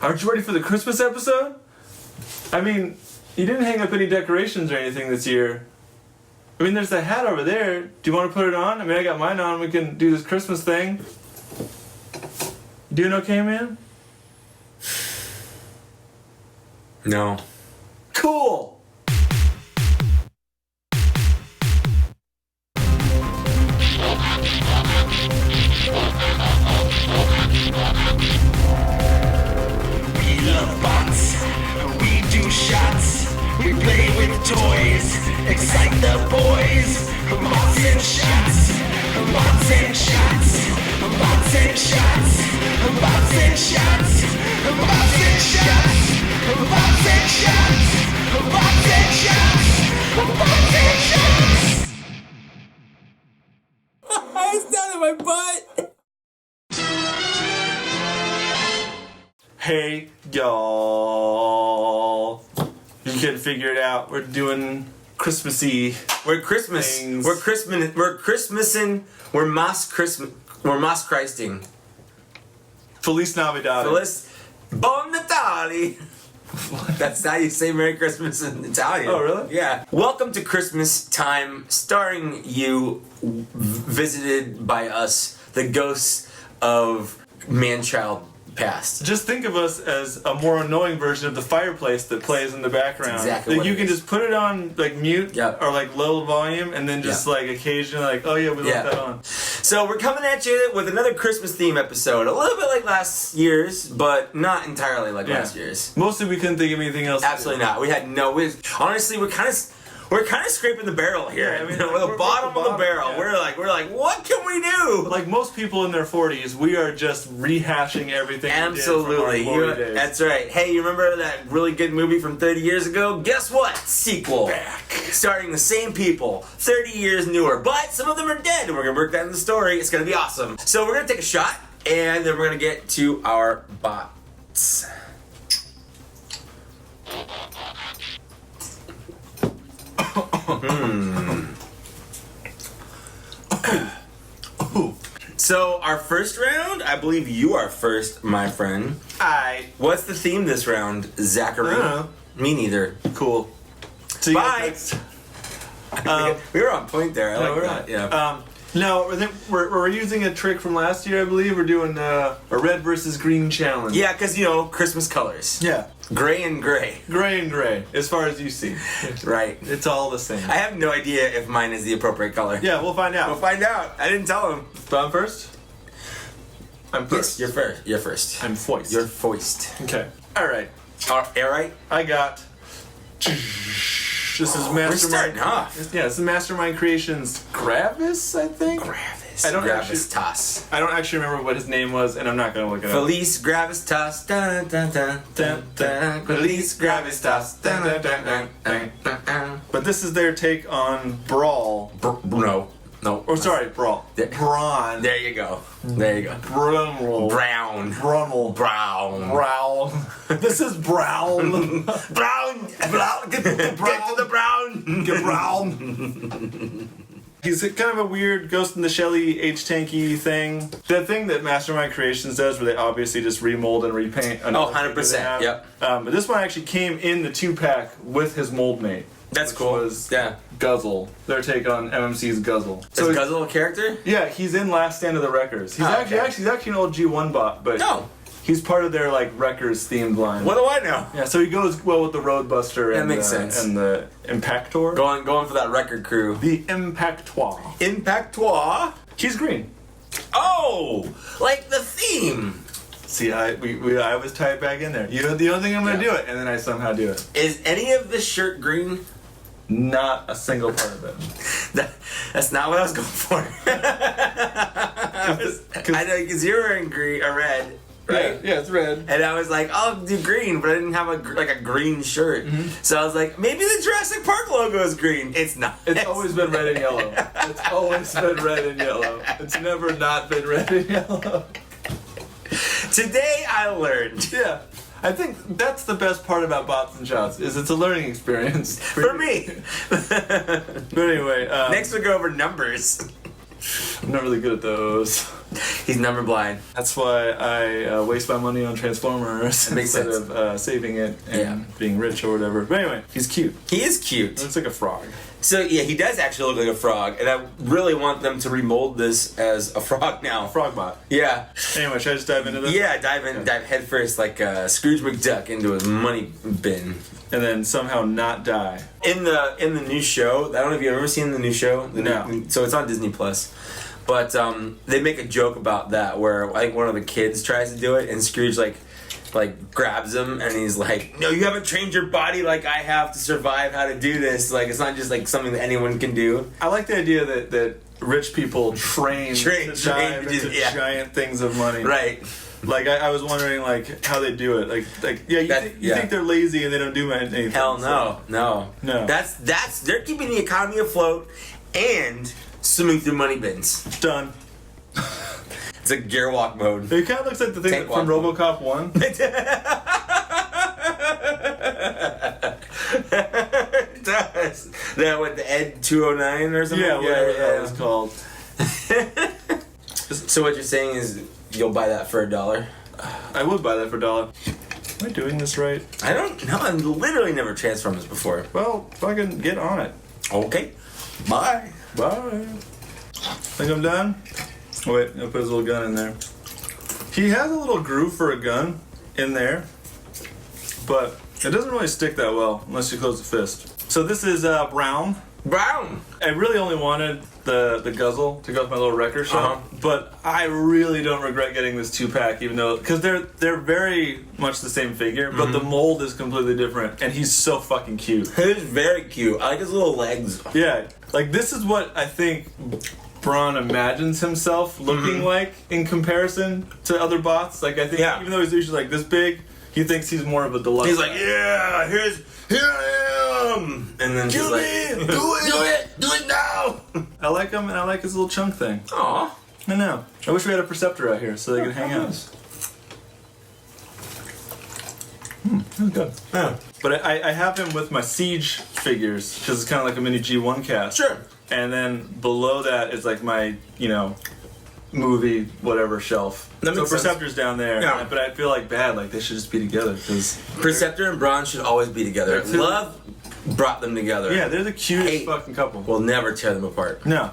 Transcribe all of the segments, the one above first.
Aren't you ready for the Christmas episode? I mean, you didn't hang up any decorations or anything this year. I mean, there's the hat over there. Do you want to put it on? I mean, I got mine on. We can do this Christmas thing. You doing okay, man? No. Cool! We love bots, we do shots, we play with toys, excite the boys. Bots and shots, bots and shots, bots and shots, bots and shots, bots and shots, bots and shots, bots and shots, bots and shots. It's down in my butt. Hey, y'all. You can figure it out. We're doing Christmassy. We're Christmas. Things. We're Christmas. We're Christmasing. We're Moss Christmas. We're Moss Christing. Feliz Navidad. Feliz Bon Natale. That's how you say Merry Christmas in Italian. Oh, really? Yeah. Welcome to Christmas Time, starring you, visited by us, the ghosts of man-child past. Just think of us as a more annoying version of the fireplace that plays in the background. That's exactly Like what you it can is. just put it on like mute or like low volume, and then just like occasionally like, oh yeah, we left that on. So we're coming at you with another Christmas theme episode. A little bit like last year's, but not entirely like last year's. Mostly we couldn't think of anything else. Absolutely not. We had no. Honestly, we're kind of scraping the barrel here. Yeah, I mean, we're the bottom of the barrel. yeah. We're like, what can we do? Like most people in their 40s, we are just rehashing everything. Absolutely. We did from our 40 days. That's right. Hey, you remember that really good movie from 30 years ago? Guess what? Sequel. Back. Starring the same people, 30 years newer, but some of them are dead, and we're gonna work that in the story. It's gonna be awesome. So we're gonna take a shot, and then we're gonna get to our bots. So our first round, I believe you are first, my friend. What's the theme this round, Zachary? I don't know. Me neither. Cool. See you Bye. guys. We were on point there. I like we're that. not. Yeah. No, I think we're using a trick from last year, I believe. We're doing a red versus green challenge. Yeah, because, Christmas colors. Yeah. Gray and gray. Gray and gray, as far as you see. Right. It's all the same. I have no idea if mine is the appropriate color. Yeah, we'll find out. We'll find out. I didn't tell him. So I'm first? I'm first. Yes, you're first. You're first. I'm foist. You're foist. Okay. Alright. All right. I got... This is We're Mastermind... starting off. Yeah, this is Mastermind Creations Gravis, I think? Gravis. I don't Gravitas. I don't actually remember what his name was, and I'm not going to look it up. Feliz Gravitas. Dun, dun, dun, dun, dun. Feliz Gravitas. Dun, dun, dun, dun, dun, dun, dun. But this is their take on Brawl. No. Or sorry, Brawl. Brawn. There you go. There you go. Brummel. Brown. Brummel. Brown. Brown. This is Brown. Brown. Get to the brown. Get Brown. He's kind of a weird Ghost in the Shelly H-Tanky thing. The thing that Mastermind Creations does where they obviously just remold and repaint. Oh, 100%. Yep. But this one actually came in the 2-pack with his mold mate. That's which cool. Was Yeah. Guzzle. Their take on MMC's Guzzle. Is Guzzle a character? Yeah, he's in Last Stand of the Wreckers. He's actually an old G1 bot, but he's part of their Wreckers themed line. What do I know? Yeah, so he goes well with the Roadbuster and makes sense. And the Impactor. Going for that record crew. The Impactoire. Impactoire. He's green. Oh, like the theme. See, I always tie it back in there. You don't think I'm gonna do it, and then I somehow do it. Is any of the shirt green? Not a single part of it. That's not what I was going for. I know because you're wearing green or red, right? Yeah, it's red. And I was like, I'll do green, but I didn't have a green shirt. Mm-hmm. So I was like, maybe the Jurassic Park logo is green. It's not. It's always been red and yellow. It's always been red and yellow. It's never not been red and yellow. Today I learned. Yeah. I think that's the best part about Bots and Shots, is it's a learning experience. For me. But anyway. Next we'll go over numbers. I'm not really good at those. He's number blind. That's why I waste my money on Transformers That makes instead sense. of saving it and being rich or whatever. But anyway, he's cute. He is cute. Looks like a frog. So yeah, he does actually look like a frog, and I really want them to remold this as a frog now. Frogbot. Yeah. Anyway, should I just dive into this? Yeah, dive head first like Scrooge McDuck into his money bin. And then somehow not die. In the new show, I don't know if you've ever seen the new show. No. So it's on Disney Plus. But they make a joke about that where like one of the kids tries to do it and Scrooge like grabs him and he's like, "No, you haven't trained your body like I have to survive how to do this. Like it's not just like something that anyone can do." I like the idea that rich people train to dive into giant things of money. Right. Like I was wondering like how they do it. Like you think they're lazy and they don't do anything. Hell no, so. No. That's they're keeping the economy afloat and swimming through money bins. Done. It's a gear walk mode. It kind of looks like the thing Tank from walk. RoboCop 1. It does. That with the Ed 209 or something? Yeah, whatever that was called. So what you're saying is you'll buy that for $1? I would buy that for $1. Am I doing this right? I don't know. I've literally never Transformers before. Well, fucking get on it. Okay. Bye. Bye. Think I'm done? Oh, wait, I'll put his little gun in there. He has a little groove for a gun in there, but it doesn't really stick that well unless you close the fist. So this is Brown. Brown. I really only wanted the Guzzle to go with my little record shop, but I really don't regret getting this 2-pack, even though because they're very much the same figure, but the mold is completely different, and he's so fucking cute. He's very cute. I like his little legs. Yeah, like this is what I think Brawn imagines himself looking like in comparison to other bots. Like I think even though he's usually like this big, he thinks he's more of a deluxe. He's like, yeah, here I am, and then he's like, do it now. I like him, and I like his little chunk thing. Aw. I know. I wish we had a Perceptor out here so they could hang out. That's good. Yeah. But I have him with my Siege figures because it's kind of like a mini G1 cast. Sure. And then below that is like my, movie whatever shelf. That makes sense. Perceptor's down there. Yeah. But I feel like bad. Like they should just be together because Perceptor and Brawn should always be together. They're two- Love brought them together. yeah, they're the cutest Hate fucking couple. We'll never tear them apart. No.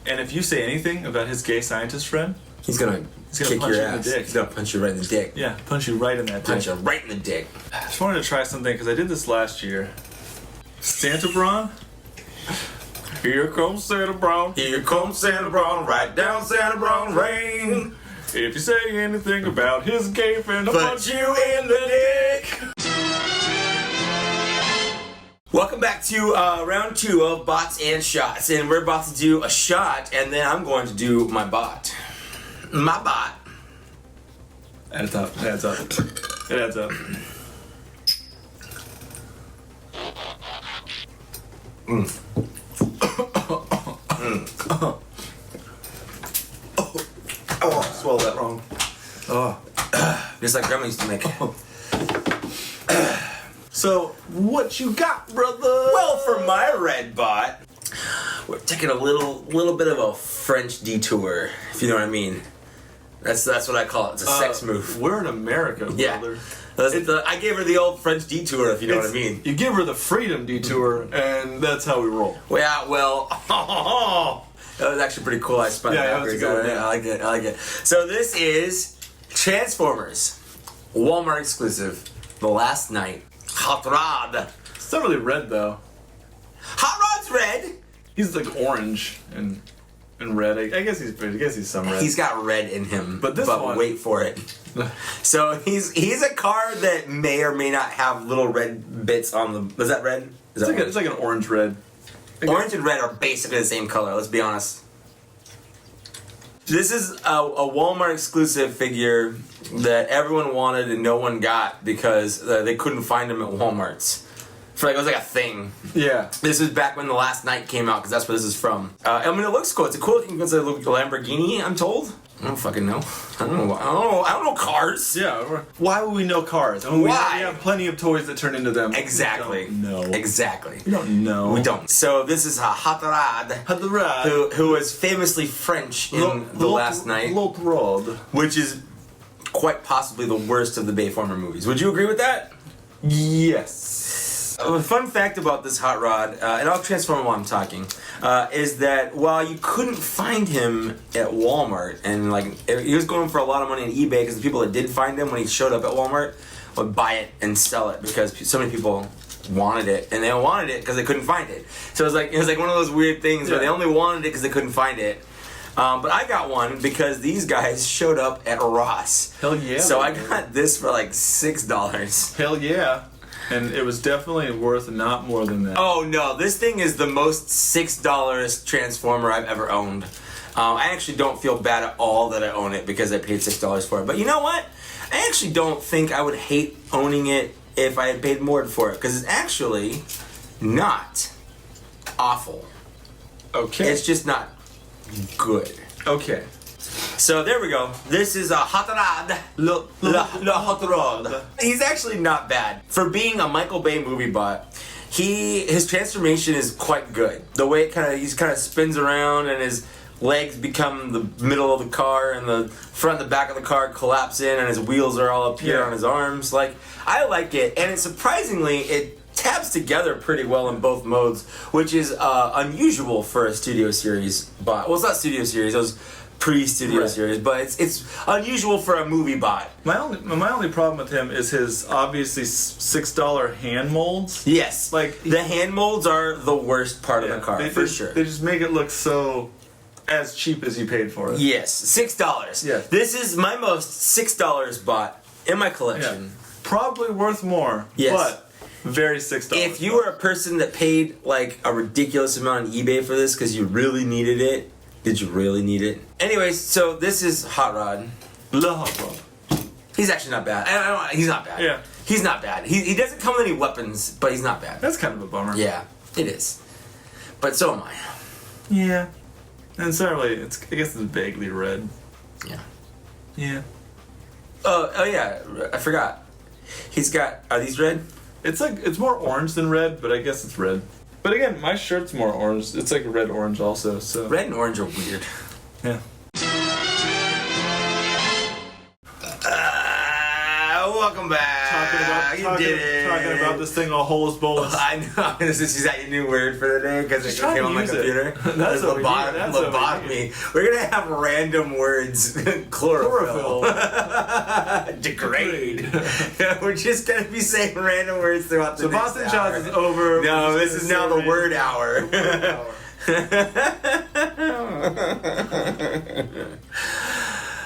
And if you say anything about his gay scientist friend, He's gonna kick punch your you in the ass. dick. He's gonna punch you right in the dick. yeah, punch you right in that Punch dick. you right in the dick. I just wanted to try something because I did this last year. Santa Brawn. Here comes Santa Brawn. Here comes Santa Brawn, right down Santa Brawn Lane. If you say anything about his gay friend, I'll Punch you in the dick. Welcome back to round 2 of bots and shots, and we're about to do a shot, and then I'm going to do my bot. My bot. Adds up. It adds up. It adds up. Oh, swallowed that wrong. Oh. Just like Grandma used to make. So, what you got, brother? Well, for my red bot, we're taking a little bit of a French detour, if you know what I mean. That's what I call it. It's a sex move. We're in America, Yeah. brother. I gave her the old French detour, if you know what I mean. You give her the freedom detour, and that's how we roll. Well, that was actually pretty cool. I spun Yeah, it that was a good one, yeah. I like it. So this is Transformers, Walmart exclusive, The Last Night. Hot Rod. It's not really red, though. Hot Rod's red. He's like orange and red. I guess he's some red. He's got red in him, But this one- wait for it. So he's a car that may or may not have little red bits on the. Is that red? Is that It's like an orange red. orange and red are basically the same color. Let's be honest. This is a Walmart exclusive figure that everyone wanted and no one got because they couldn't find them at Walmart's. It was like a thing. Yeah. This was back when The Last Night came out because that's where this is from. I mean, it looks cool. It's a cool looking. It's a Lamborghini, I'm told. I don't fucking know. I don't know cars. Yeah. Why would we know cars? I mean, Why? We have plenty of toys that turn into them. Exactly. No. Exactly. We don't know. We don't. So this is Hatarad, who was famously French in The Last Night, L'Autre Rod. which is quite possibly the worst of the Bayformer movies. Would you agree with that? Yes. A fun fact about this hot rod, and I'll transform it while I'm talking, is that while you couldn't find him at Walmart, and like he was going for a lot of money on eBay because the people that did find him when he showed up at Walmart would buy it and sell it because so many people wanted it, and they wanted it because they couldn't find it. So it was like one of those weird things where they only wanted it because they couldn't find it. But I got one because these guys showed up at Ross. Hell yeah. So I got this for like $6. Hell yeah. And it was definitely worth not more than that. Oh no, this thing is the most $6 Transformer I've ever owned. I actually don't feel bad at all that I own it because I paid $6 for it. But you know what? I actually don't think I would hate owning it if I had paid more for it because it's actually not awful. Okay. It's just not good. Okay. So there we go. This is a Hatarad. Le Hatarad. He's actually not bad. For being a Michael Bay movie bot, his transformation is quite good. The way he kind of spins around and his legs become the middle of the car and the front and the back of the car collapse in and his wheels are all up here on his arms. Like, I like it, and surprisingly it taps together pretty well in both modes, which is unusual for a Studio Series bot. Well, it's not Studio Series, it was pre-Studio Series, but it's unusual for a movie bot. My only problem with him is his obviously $6 hand molds. Yes, Like, the hand molds are the worst part of the car, for sure. They just make it look so as cheap as you paid for it. Yes, $6. Yes. This is my most $6 bot in my collection. Yeah. Probably worth more. Yes. But very $6. If you were a person that paid like a ridiculous amount on eBay for this because you really needed it, did you really need it? Anyways, so this is Hot Rod. Le Hot Rod. He's actually not bad. He's not bad. Yeah. He's not bad. He doesn't come with any weapons, but he's not bad. That's kind of a bummer. Yeah, it is. But so am I. Yeah. And it's not really, I guess it's vaguely red. Yeah. Yeah. Oh yeah, I forgot. He's got, are these red? It's more orange than red, but I guess it's red. But again, my shirt's more orange. It's like red orange also, so. Red and orange are weird. Yeah. Welcome back. Talking about this thing all holus bolus. I know. Is that your new word for the day? Because it trying came to on my use it. computer. That's lobotomy. We're gonna have random words. Chlorophyll. Degrade. We're just gonna be saying random words throughout the So next Boston hour. Shots is over. No, this is now the word hour.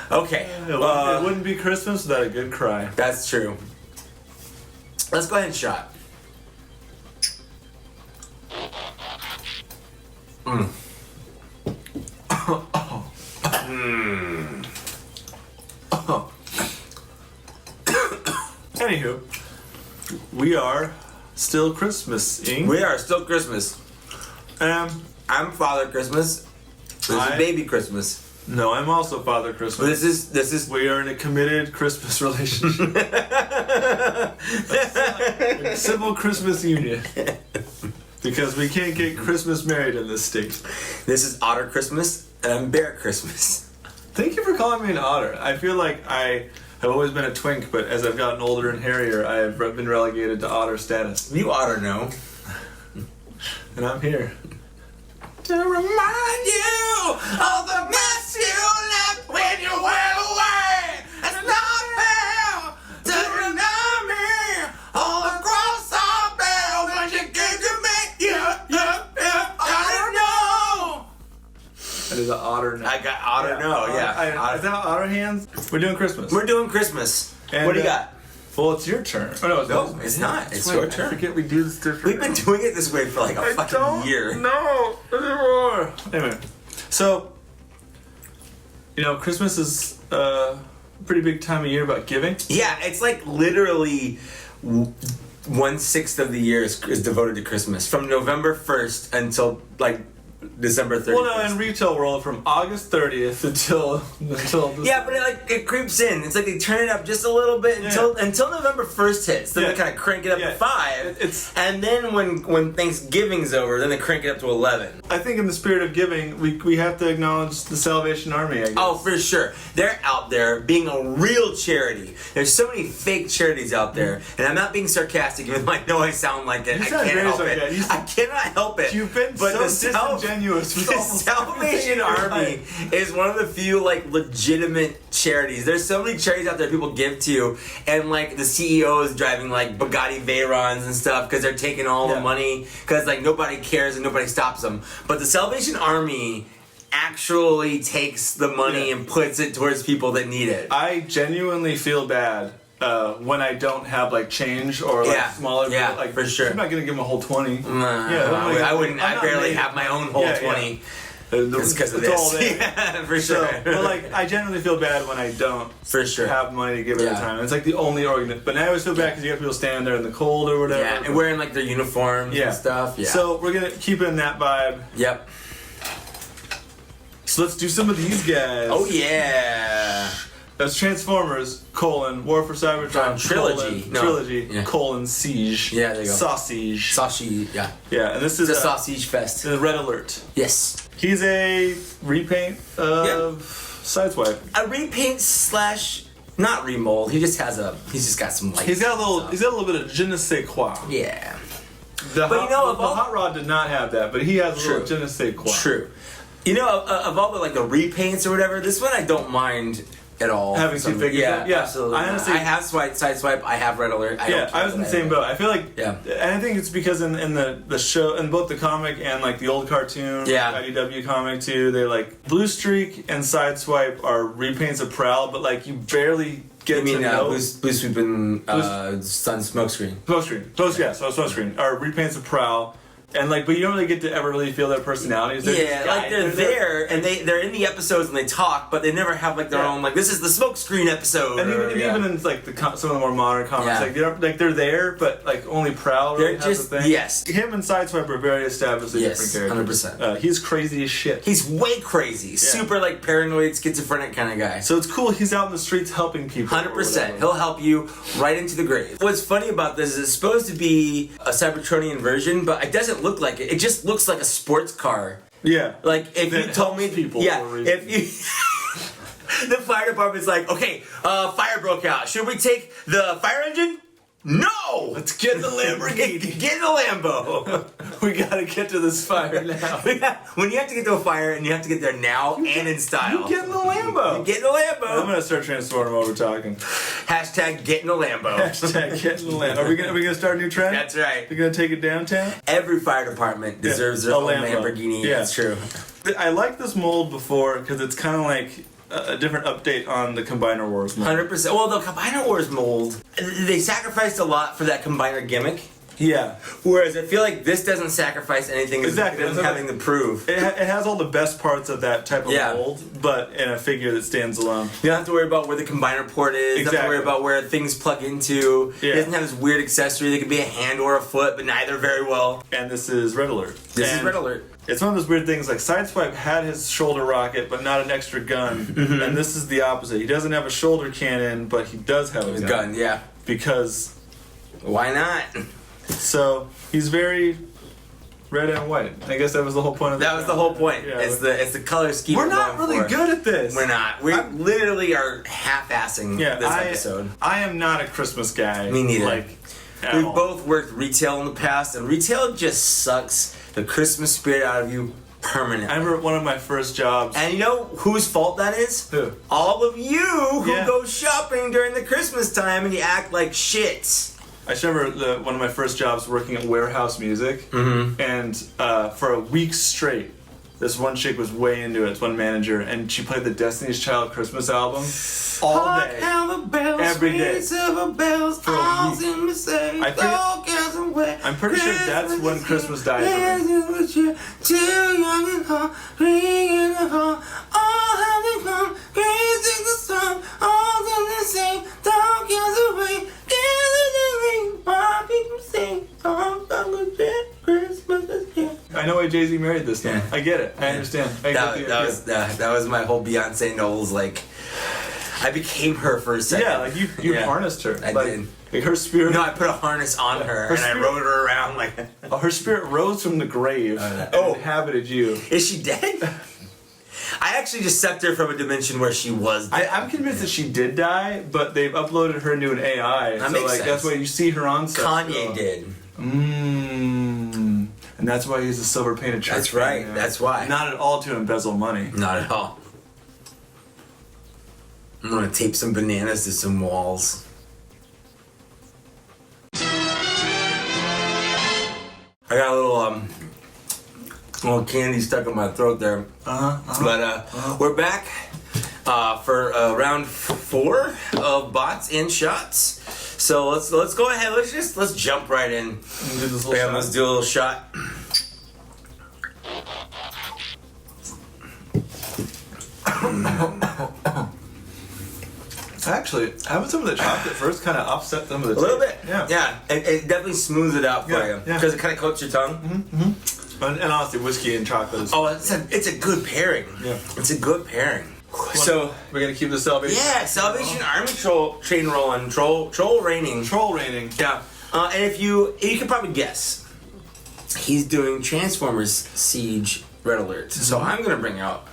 Okay. It wouldn't be Christmas without a good cry. That's true. Let's go ahead and shot. Anywho, we are still Christmas-ing. We are still Christmas. I'm Father Christmas. This is Baby Christmas. No, I'm also Father Christmas. This is We are in a committed Christmas relationship. A civil Christmas union. Because we can't get Christmas married in this state. This is Otter Christmas and I'm Bear Christmas. Thank you for calling me an otter. I feel like I have always been a twink, but as I've gotten older and hairier, I have been relegated to otter status. You oughta know. And I'm here. To remind you of the mess you left when you went away. It's not fair to deny me all across our bed when you gave to me. I don't know. That is an otter now. I got otter know, yeah. Is that otter hands? We're doing Christmas. We're doing Christmas. And, what do you got? Well, it's your turn. Oh, No, it's not. It's your I turn. forget we do this different. We've been doing it this way for like a fucking year. No, anymore. Anyway, so Christmas is a pretty big time of year about giving. Yeah, it's like literally 1/6 of the year is devoted to Christmas. From November 1st until like December 31st. Well, no, in retail world, from August 30th until Yeah, but it creeps in. It's like they turn it up just a little bit until November 1st hits. Then they kind of crank it up to 5. And then when Thanksgiving's over, then they crank it up to 11. I think in the spirit of giving, we have to acknowledge the Salvation Army, I guess. Oh, for sure. They're out there being a real charity. There's so many fake charities out there. And I'm not being sarcastic, even though I know I sound like it. I can't help it. I cannot help it. You've been so disingenuous with the all Salvation Army is one of the few like legitimate charities. There's so many charities out there people give to, and like the CEOs driving like Bugatti Veyrons and stuff because they're taking all the money because like nobody cares and nobody stops them. But the Salvation Army actually takes the money and puts it towards people that need it. I genuinely feel bad when I don't have like change or like smaller. Yeah, like for sure. I'm not gonna give them a whole 20. I wouldn't. I barely have my own whole 20. It's because of this. Yeah, for sure. So, but like, I genuinely feel bad when I don't have money to give at a time. It's like the only organ. But now I always feel bad because you have people standing there in the cold or whatever. Yeah, and wearing like their uniforms and stuff. Yeah. So we're gonna keep it in that vibe. Yep. So let's do some of these guys. Oh yeah. That's Transformers, War for Cybertron, Trilogy, Siege. Yeah, there you go. Sausage, yeah. Yeah, and this is a Sausage Fest. The Red Alert. Yes. He's a repaint of Sideswipe. A repaint / not remold. He's just got some lights. He's got a little bit of je ne sais quoi. Yeah. The Hot Rod did not have that, but he has a little je ne sais quoi. True. You know, of all the repaints or whatever, this one I don't mind at all. Having two figures. Yeah, absolutely. I honestly, I have Sideswipe. I have Red Alert. I was in the same boat. I feel like, and I think it's because in the show, in both the comic and like the old cartoon, IDW comic too, they like Blue Streak and Sideswipe are repaints of Prowl, but like you barely get to know. Blue Sweep and Sun Smokescreen. Smokescreen are repaints of Prowl. And like, but you don't really get to ever really feel their personalities. They're there, and they're in the episodes and they talk, but they never have like their own like this is the Smokescreen episode. And even in like some of the more modern comics, like they're there, but like only Prowl really has a thing. Yes. Him and Sideswipe are very established different characters. 100%. He's crazy as shit. He's way crazy, super like paranoid, schizophrenic kind of guy. So it's cool. He's out in the streets helping people. 100%. He'll help you right into the grave. What's funny about this is it's supposed to be a Cybertronian version, but it doesn't look like it. It just looks like a sports car. Yeah. Like if you told me people. If you the fire department's like, okay, fire broke out. Should we take the fire engine? No! Let's get in the Lamborghini. Get in the Lambo. We gotta get to this fire now. When you have to get to a fire and you have to get there now and in style. You get in the Lambo. You get in the Lambo. I'm gonna start transforming while we're talking. Hashtag get in the Lambo. Hashtag get in the Lambo. Are we gonna start a new trend? That's right. We're gonna take it downtown? Every fire department deserves their own Lamborghini. Yeah. That's true. I liked this mold before because it's kind of like a different update on the Combiner Wars mold. 100%. Well, the Combiner Wars mold, they sacrificed a lot for that Combiner gimmick. Yeah. Whereas I feel like this doesn't sacrifice anything. Exactly. It doesn't have anything to prove. It has all the best parts of that type of mold, but in a figure that stands alone. You don't have to worry about where the Combiner port is. You don't have to worry about where things plug into. Yeah. It doesn't have this weird accessory that could be a hand or a foot, but neither very well. And this is Red Alert. This is Red Alert. It's one of those weird things, like Sideswipe had his shoulder rocket, but not an extra gun. Mm-hmm. And this is the opposite. He doesn't have a shoulder cannon, but he does have a gun. Yeah. Because... why not? So, he's very red and white. I guess that was the whole point of that. That was the whole point. Yeah, it's the color scheme. We're not really good at this. We're not. We literally are half-assing this episode. I am not a Christmas guy. Me neither. We've both worked retail in the past, and retail just sucks the Christmas spirit out of you permanently. I remember one of my first jobs. And you know whose fault that is? Who? All of you who go shopping during the Christmas time and you act like shit. I just remember one of my first jobs working at Warehouse Music, and for a week straight, this one chick was way into it, this one manager, and she played the Destiny's Child Christmas album all day, every day, for a week. I'm pretty sure that's when Christmas died for me. Too young and hot, ringing the heart, all having fun, crazy the sun, all done the same, don't get away, my people sing songs of legit Christmas is here. I know why Jay-Z married this thing. Yeah. I get it. I understand. I get the idea. That was my whole Beyonce Knowles, like, I became her for a second. Yeah, like you harnessed her. I did. Like her spirit. No, I put a harness on her and I rode her around like. Her spirit rose from the grave and inhabited you. Is she dead? I actually just stepped her from a dimension where she was dead. I'm convinced that she did die, but they've uploaded her into an AI. That so makes like sense. that's why you see her on set. Kanye did. And that's why he's a silver painted church. That's right. fan, That's why. Not at all to embezzle money. Not at all. I'm gonna tape some bananas to some walls. I got a little candy stuck in my throat there. But we're back for round 4 of bots and shots. So let's go ahead. Let's jump right in. Let's do a little shot. Actually, having some of the chocolate first kind of offset some of the A little taste. bit. Yeah. It definitely smooths it out for you because it kind of coats your tongue. And honestly, whiskey and chocolate is... Oh, it's a good pairing. Yeah. It's a good pairing. So we're going to keep the Salvation... yeah, Salvation Army chain rolling, troll raining. Troll raining. Yeah. And if you can probably guess, he's doing Transformers Siege Red Alert. So I'm going to bring out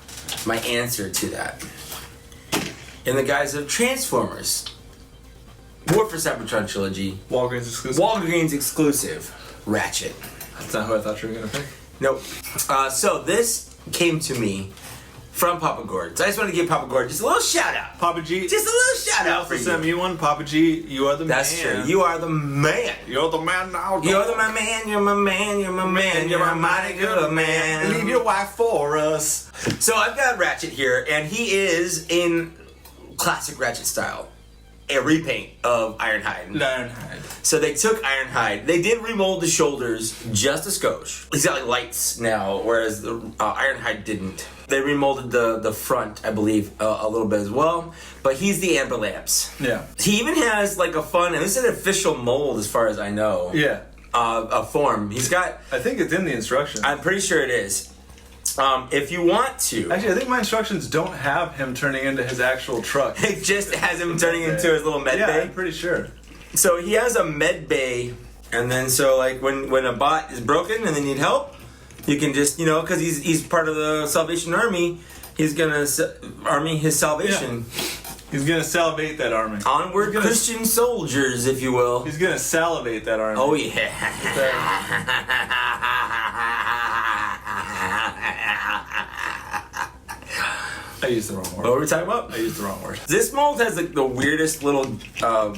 my answer to that. In the guise of Transformers, War for Cybertron Trilogy, Walgreens exclusive. Ratchet. That's not who I thought you were going to pick. Nope. So this came to me from Papa Gord. So I just want to give Papa Gord just a little shout out. Papa G. Just a little shout out for Also sent you. me one. Papa G, you are the That's man. true. You are the man. You're the man now. You're my man. You're my man. You're my man. You're a mighty good man. Leave your wife for us. So I've got Ratchet here, and he is in classic Ratchet style. A repaint of Ironhide. Ironhide. So they took Ironhide. They did remold the shoulders just a skosh. He's got like lights now, whereas the Ironhide didn't. They remolded the front, I believe, a little bit as well. But he's the amber lamps. Yeah. He even has like a fun, and this is an official mold as far as I know. Yeah. A form. He's got. I think it's in the instructions. I'm pretty sure it is. If you want to. Actually, I think my instructions don't have him turning into his actual truck. It just has him turning into his little med Yeah, bay. I'm pretty sure. So he has a med bay, and then so like when a bot is broken and they need help, you can just because he's part of the Salvation Army, he's gonna army his salvation. Yeah. He's gonna salivate that army. Onward, Christian soldiers, if you will. He's gonna salivate that army. Oh yeah. I used the wrong word. What were we talking about? I used the wrong word. This mold has like the weirdest little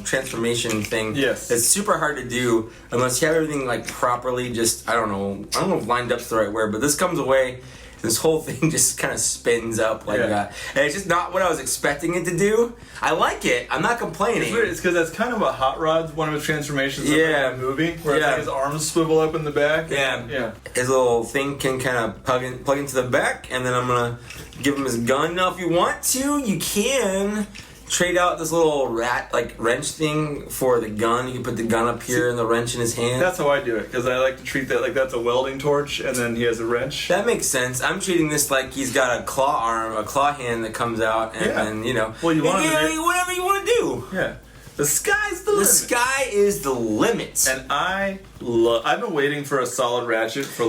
transformation thing. Yes. It's super hard to do unless you have everything like properly just, I don't know if lined up's the right word, but this comes away, this whole thing just kind of spins up like that. And it's just not what I was expecting it to do. I like it. I'm not complaining. It's weird. It's because that's kind of what Hot Rod's one of his transformations in the movie, where it's like his arms swivel up in the back. Yeah. His little thing can kind of plug into the back, and then I'm gonna give him his gun. Now, if you want to, you can trade out this little wrench thing for the gun. You can put the gun up here and the wrench in his hand. That's how I do it, because I like to treat that like that's a welding torch, and then he has a wrench. That makes sense. I'm treating this like he's got a claw hand that comes out, and then Well, you want whatever you want to do. Yeah. The sky's the limit. The sky is the limit. And I've been waiting for a solid Ratchet for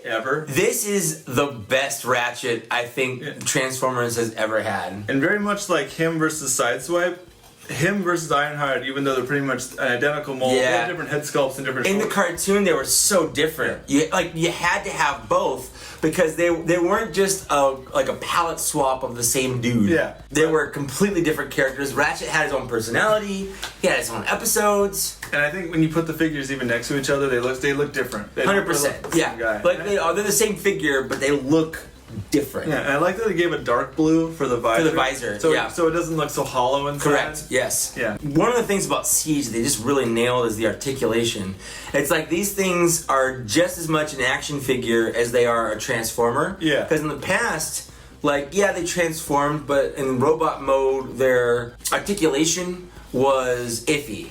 ever. This is the best Ratchet I think Transformers has ever had. And very much like him versus Sideswipe, him versus Ironhide, even though they're pretty much an identical mold, they have different head sculpts and different In the shoulders. cartoon, they were so different. You had to have both because they weren't just a palette swap of the same dude. Yeah. They were completely different characters. Ratchet had his own personality. He had his own episodes. And I think when you put the figures even next to each other, they look different. 100%. Yeah. Like they're the same figure, but they look different. Yeah, and I like that they gave a dark blue for the visor. For the visor, so it doesn't look so hollow inside. Correct, yes. Yeah. One of the things about Siege they just really nailed is the articulation. It's like these things are just as much an action figure as they are a transformer. Yeah. Because in the past, they transformed, but in robot mode, their articulation was iffy.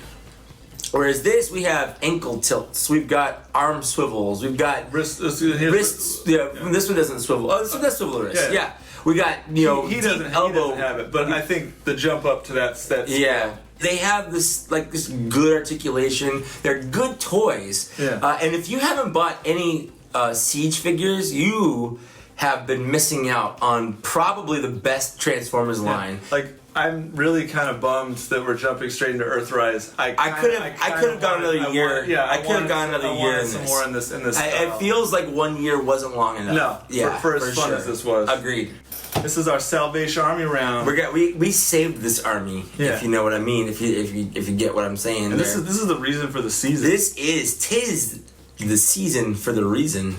Whereas this, we have ankle tilts, we've got arm swivels, we've got wrists. Yeah, this one doesn't swivel. Oh, this one does swivel the wrist. Yeah. We got, He deep doesn't have it, but I think the jump up to that yeah. They have this good articulation. They're good toys. Yeah. And if you haven't bought any Siege figures, you have been missing out on probably the best Transformers line. Like, I'm really kind of bummed that we're jumping straight into Earthrise. I could have gone another year. I could have gone another year in some this. more in this. It feels like 1 year wasn't long enough. No, for as fun as this was. Agreed. This is our Salvation Army round. We saved this army, if you know what I mean. If you get what I'm saying. And this is the reason for the season. Tis the season for the reason.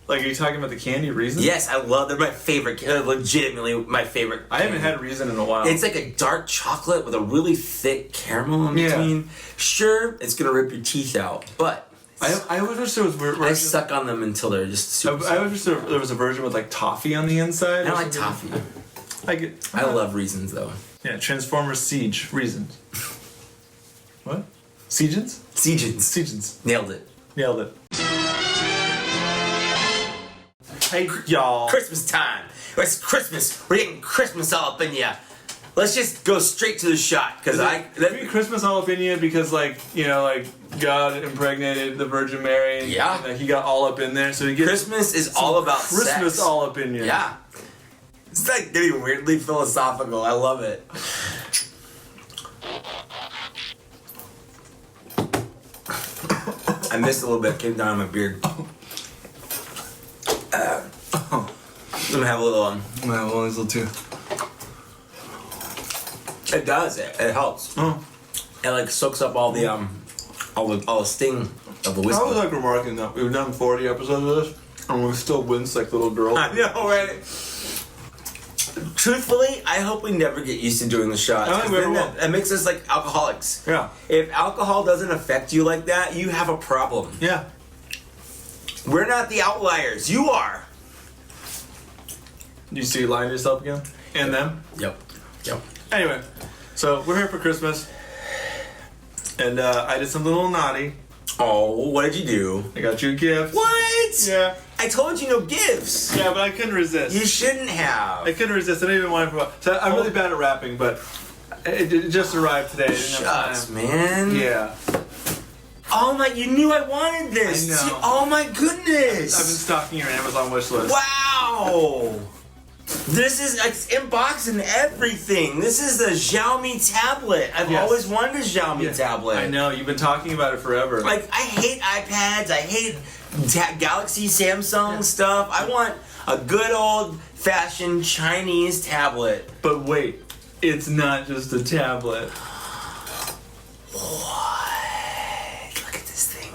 Like, are you talking about the candy Reason? Yes, I love. They're my favorite. Legitimately my favorite. I haven't had Reason in a while. It's like a dark chocolate with a really thick caramel in between. Sure, it's gonna rip your teeth out, but I always wish there was. I suck on them until they're just super. I always wish there was a version with like toffee on the inside. I don't like toffee. I love Reasons though. Yeah, Transformers Siege Reasons. What? Siegens? Siegens. Nailed it. Hey, y'all. Christmas time. It's Christmas. We're getting Christmas all up in ya. Let's just go straight to the shot, because Christmas all up in you because God impregnated the Virgin Mary. Yeah. And, he got all up in there, so he gets Christmas is all about Christmas sex. all up in you. Yeah. It's like getting weirdly philosophical. I love it. I missed a little bit. Came down on my beard. I'm gonna have a little I'm gonna have one of these little too. It does. It helps. Oh. It soaks up all the sting of the whiskey. I was remarking that we've done 40 episodes of this, and we still wince like little girls. I know, right? Truthfully, I hope we never get used to doing the shots. I think we ever will. It makes us like alcoholics. Yeah. If alcohol doesn't affect you like that, you have a problem. Yeah. We're not the outliers. You are. You see you lying to yourself again? And them? Yep. Anyway, so we're here for Christmas, and I did something a little naughty. Oh, what did you do? I got you a gift. What? Yeah. I told you no gifts. Yeah, but I couldn't resist. You shouldn't have. I couldn't resist. I didn't even want it. So I'm really bad at rapping, but it just arrived today. I didn't have Shucks, time. man. Yeah. Oh my! You knew I wanted this. I know. Oh my goodness! I've been stalking your Amazon wish list. Wow! This is inbox and everything. This is the Xiaomi tablet. I've always wanted a Xiaomi tablet. I know, you've been talking about it forever. I hate iPads. I hate Galaxy, Samsung stuff. I want a good old-fashioned Chinese tablet. But wait, it's not just a tablet.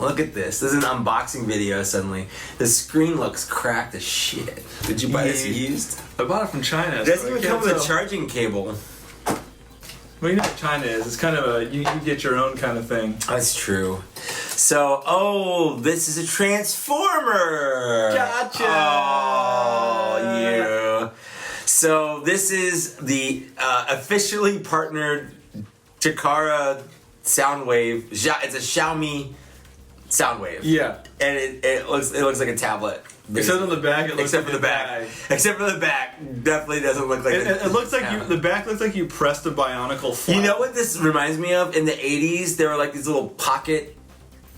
Look at this. This is an unboxing video suddenly. The screen looks cracked as shit. Did you buy this used? I bought it from China. It doesn't even come with a charging cable. Well, you know what China is. It's kind of you get your own kind of thing. That's true. So, this is a Transformer! Gotcha! Oh, yeah. So, this is the officially partnered Takara Soundwave. It's a Xiaomi Soundwave. Yeah. And it looks like a tablet. Except on the back, it looks Except like for the back. Except for the back, definitely doesn't look like it looks like the back looks like you pressed a Bionicle flap. You know what this reminds me of? In the 80s, there were like these little pocket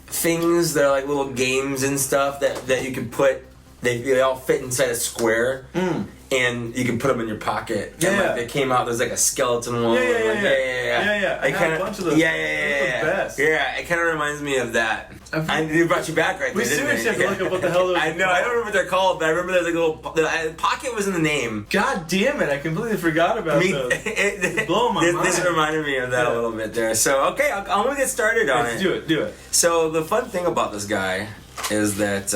things. They're like little games and stuff that you could put. They all fit inside a square. And you can put them in your pocket. Yeah. And they came out. There's like a skeleton one. Yeah. I had a bunch of those. Yeah. The best. Yeah, it kind of reminds me of that. They brought you back right there. We seriously have to look up what the hell those. I know. I don't remember what they're called, but I remember there's like a little pocket was in the name. God damn it! I completely forgot about those. It's blowing my mind. This reminded me of that a little bit there. So okay, I'm gonna get started on it. Do it. So the fun thing about this guy is that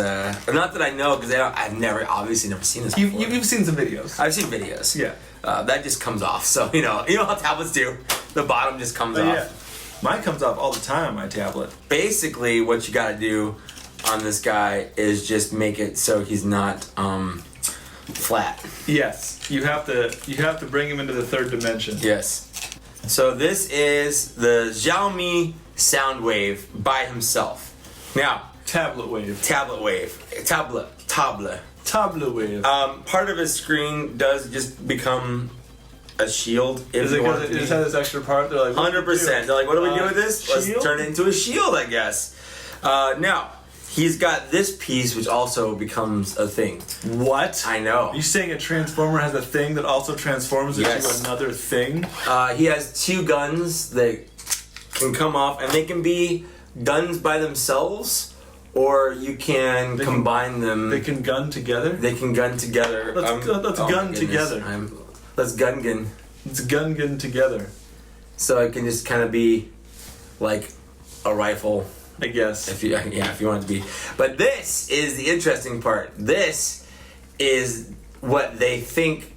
not that I know because I've obviously never seen this before. You've seen some videos. I've seen videos. Yeah. That just comes off. So you know how tablets do. The bottom just comes off. Yeah. Mine comes off all the time on my tablet. Basically, what you got to do on this guy is just make it so he's not flat. Yes. You have to bring him into the third dimension. Yes. So this is the Xiaomi Soundwave by himself. Now, Tablet wave. tablet wave. part of his screen does just become a shield. Is it because it just has this extra part? They're like, 100%. They're like, what do we do with this? Shield? Let's turn it into a shield, I guess. Now, he's got this piece, which also becomes a thing. What? I know. Are you saying a transformer has a thing that also transforms into another thing? He has 2 guns that can come off, and they can be guns by themselves, or you can combine them. They can gun together? They can gun together. Let's gun together. Let's gun. Let's gun together. So it can just kind of be like a rifle, I guess. if you want it to be. But this is the interesting part. This is what they think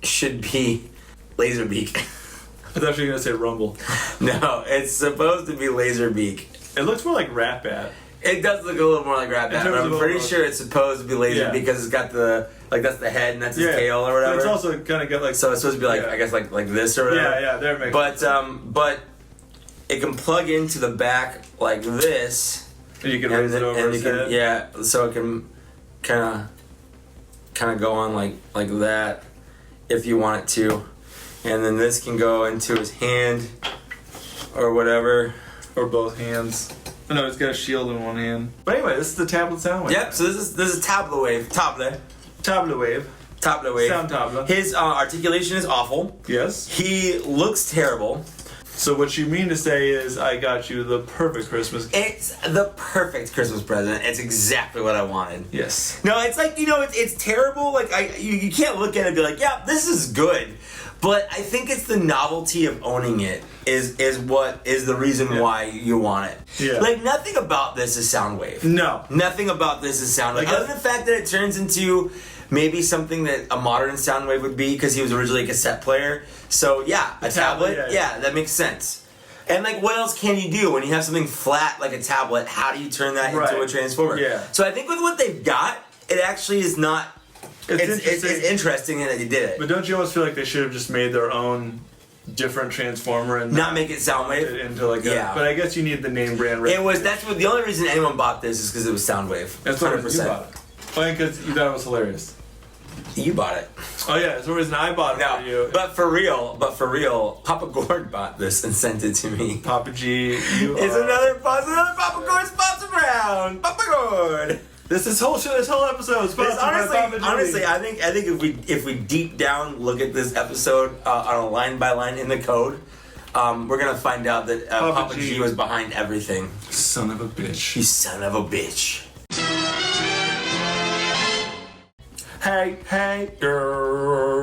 should be Laserbeak. I thought you were going to say Rumble. No, it's supposed to be Laserbeak. It looks more like Rat-Bat. It does look a little more like Rat-Bat, but I'm pretty sure it's supposed to be Laser because it's got the, like, that's the head and that's his tail or whatever. But it's also kind of got like... So it's supposed to be like, I guess like this or whatever. Yeah, there makes sense. But it can plug into the back like this. And you can raise it over his head. Yeah, so it can kind of go on like that if you want it to. And then this can go into his hand or whatever. Or both hands. No, it's got a shield in one hand. But anyway, this is the tablet Soundwave. Yep, so this is tablet wave. Tablet wave. Sound tablet. His articulation is awful. Yes. He looks terrible. So what you mean to say is I got you the perfect Christmas gift. It's the perfect Christmas present. It's exactly what I wanted. Yes. No, it's like, it's terrible. Like, you can't look at it and be like, yeah, this is good. But I think it's the novelty of owning it is the reason why you want it. Yeah. Like, nothing about this is Soundwave. No. Nothing about this is Soundwave. Like, other than the fact that it turns into maybe something that a modern Soundwave would be because he was originally a cassette player. So, yeah, a tablet. Yeah, that makes sense. And, like, what else can you do when you have something flat like a tablet? How do you turn that into a transformer? Yeah. So I think with what they've got, it actually is not... It's interesting that they did it. But don't you almost feel like they should have just made their own different transformer and not make it Soundwave into like but I guess you need the name brand. The only reason anyone bought this is because it was Soundwave. That's 100%. You bought it. Why? Because you thought it was hilarious. You bought it. Oh yeah, that's the reason I bought it for you. But for real, Papa Gord bought this and sent it to me. Papa G, it's another Papa Gord sponsor round. Papa Gord. This whole episode is sponsored by Papa G. Honestly, I think if we deep down look at this episode on a line by line in the code, we're gonna find out that Papa G was behind everything. Son of a bitch. You son of a bitch. Hey, girl.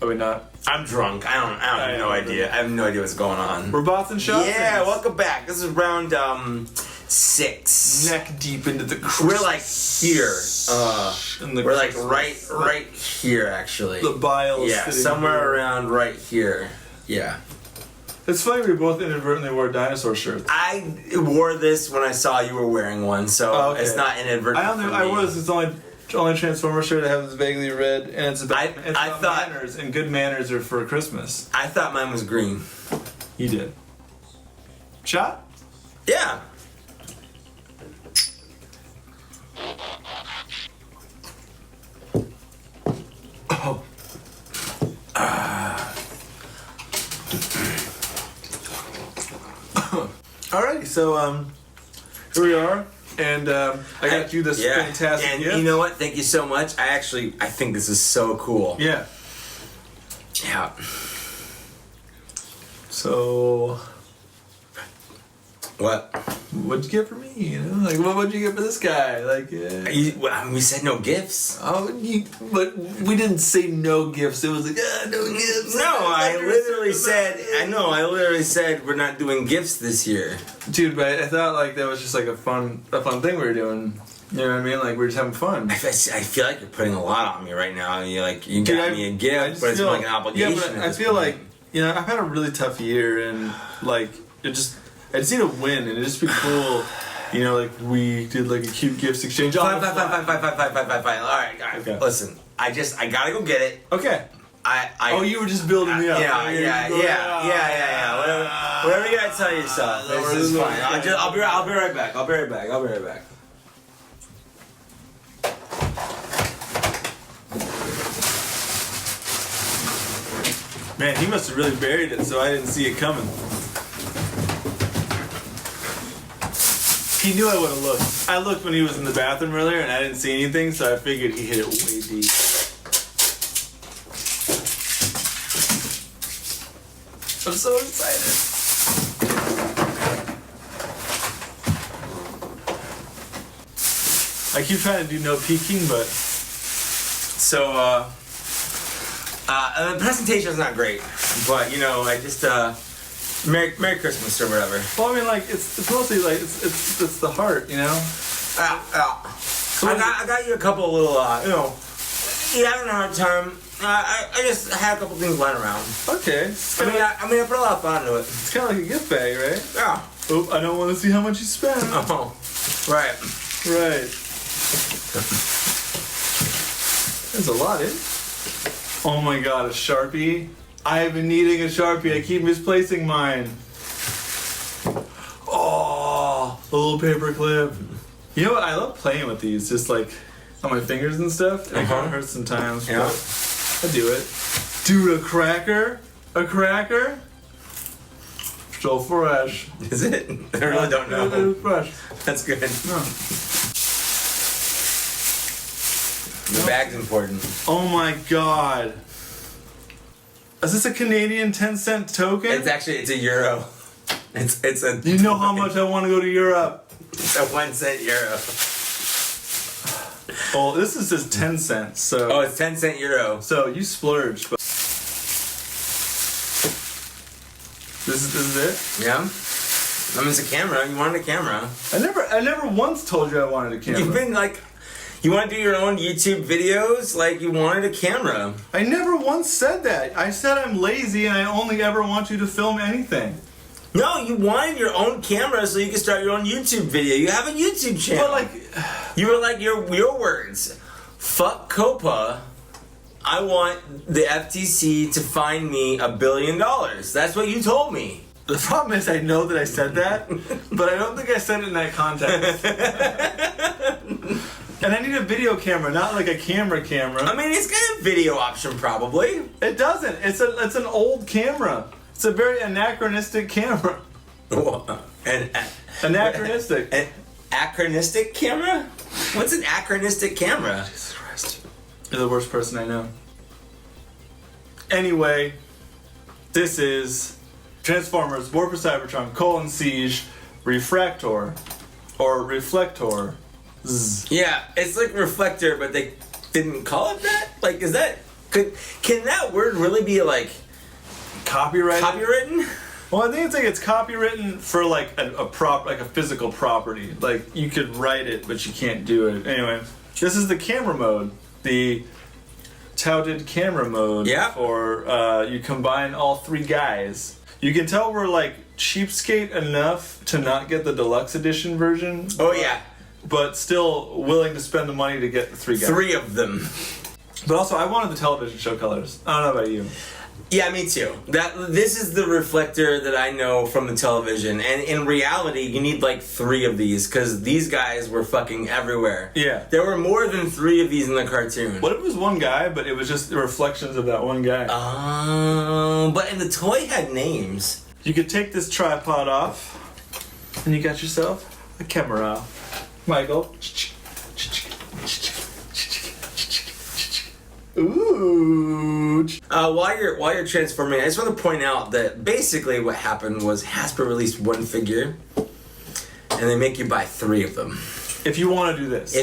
Are we not? I'm drunk. I have no idea. I have no idea what's going on. We're bots and shots. Yeah, welcome back. This is round 6. Neck deep into the We're like here. We're like right here actually. The bile is sitting somewhere here. Around right here. Yeah. It's funny we both inadvertently wore dinosaur shirts. I wore this when I saw you were wearing one, so it's not inadvertent. I wore this. It's the only Transformer shirt that has vaguely red, and it's about manners, and good manners are for Christmas. I thought mine was green. You did. Shot? Yeah. Oh. Alrighty, so here we are, and I got you this fantastic gift. You know what? Thank you so much. I think this is so cool. Yeah. Yeah. So, what? What'd you get for me? You know, like what'd you get for this guy? Like, we said no gifts. But we didn't say no gifts. It was like no gifts. No, I literally said we're not doing gifts this year, dude. But I thought like that was just like a fun thing we were doing. You know what I mean? Like we're just having fun. I feel like you're putting a lot on me right now. You got me a gift, but it's like an obligation. Yeah, but I feel like I've had a really tough year, and like I just need to win, and it'd just be cool. You know, like we did like a cute gifts exchange. Fine. All right. Okay. Listen, I gotta go get it. Okay. You were just building me up. Yeah. Whatever you gotta tell yourself. This is fine. I'll be right back. I'll be right back. Man, he must have really buried it, so I didn't see it coming. He knew I would have looked. I looked when he was in the bathroom earlier, and I didn't see anything, so I figured he hit it way deep. I'm so excited. I keep trying to do no peeking, but... So, the presentation's not great, but, you know, I just, Merry Christmas or whatever. Well, I mean, like, it's mostly, like, it's the heart, you know? So I got you a couple of little, you know, you having a hard time. I just had a couple things lying around. Okay. I mean, I put a lot of thought into it. It's kind of like a gift bag, right? Yeah. Oh, I don't want to see how much you spent. Oh, right. Right. There's a lot in it. Oh my god, a Sharpie. I have been needing a Sharpie. I keep misplacing mine. Oh, a little paper clip. You know what? I love playing with these, just like on my fingers and stuff. It kind of hurts sometimes, but I do it. Dude, a cracker? A cracker? So fresh. Is it? I really don't know. It's fresh. That's good. No. The bag's important. Oh my god. Is this a Canadian 10-cent token? It's a euro. It's a. You know how much I want to go to Europe. It's a 1 cent euro. Well, this is just 10 cents, so... Oh, it's 10 cent euro. So, you splurged, but... This is it? Yeah? I mean, it's a camera. You wanted a camera. I never once told you I wanted a camera. You've been like... You want to do your own YouTube videos? Like, you wanted a camera. I never once said that. I said I'm lazy and I only ever want you to film anything. No, you wanted your own camera so you could start your own YouTube video. You have a YouTube channel. But like... You were like, your words. Fuck COPA. I want the FTC to fine me $1 billion. That's what you told me. The problem is I know that I said that, but I don't think I said it in that context. And I need a video camera, not like a camera. I mean, it's got a video option probably. It doesn't. It's an old camera. It's a very anachronistic camera. Anachronistic. An anachronistic camera? What's an anachronistic camera? Jesus Christ. You're the worst person I know. Anyway, this is Transformers War for Cybertron: Siege Refractor or Reflector. Zzz. Yeah, it's like Reflector, but they didn't call it that? Like, is that... Can that word really be, like... Copywritten? Well, I think it's copywritten for, like, a physical property. Like, you could write it, but you can't do it. Anyway, this is the camera mode. The touted camera mode. Yeah. For, you combine all three guys. You can tell we're, like, cheapskate enough to not get the deluxe edition version. Oh, yeah. But still willing to spend the money to get the three guys. 3 of them. But also, I wanted the television show colors. I don't know about you. Yeah, me too. This is the Reflector that I know from the television. And in reality, you need like 3 of these because these guys were fucking everywhere. Yeah. There were more than 3 of these in the cartoon. What if it was one guy, but it was just the reflections of that one guy? But the toy had names. You could take this tripod off, and you got yourself a camera. Michael. Ooh. While you're transforming, I just want to point out that basically what happened was Hasbro released 1 figure, and they make you buy 3 of them. If you want to do this.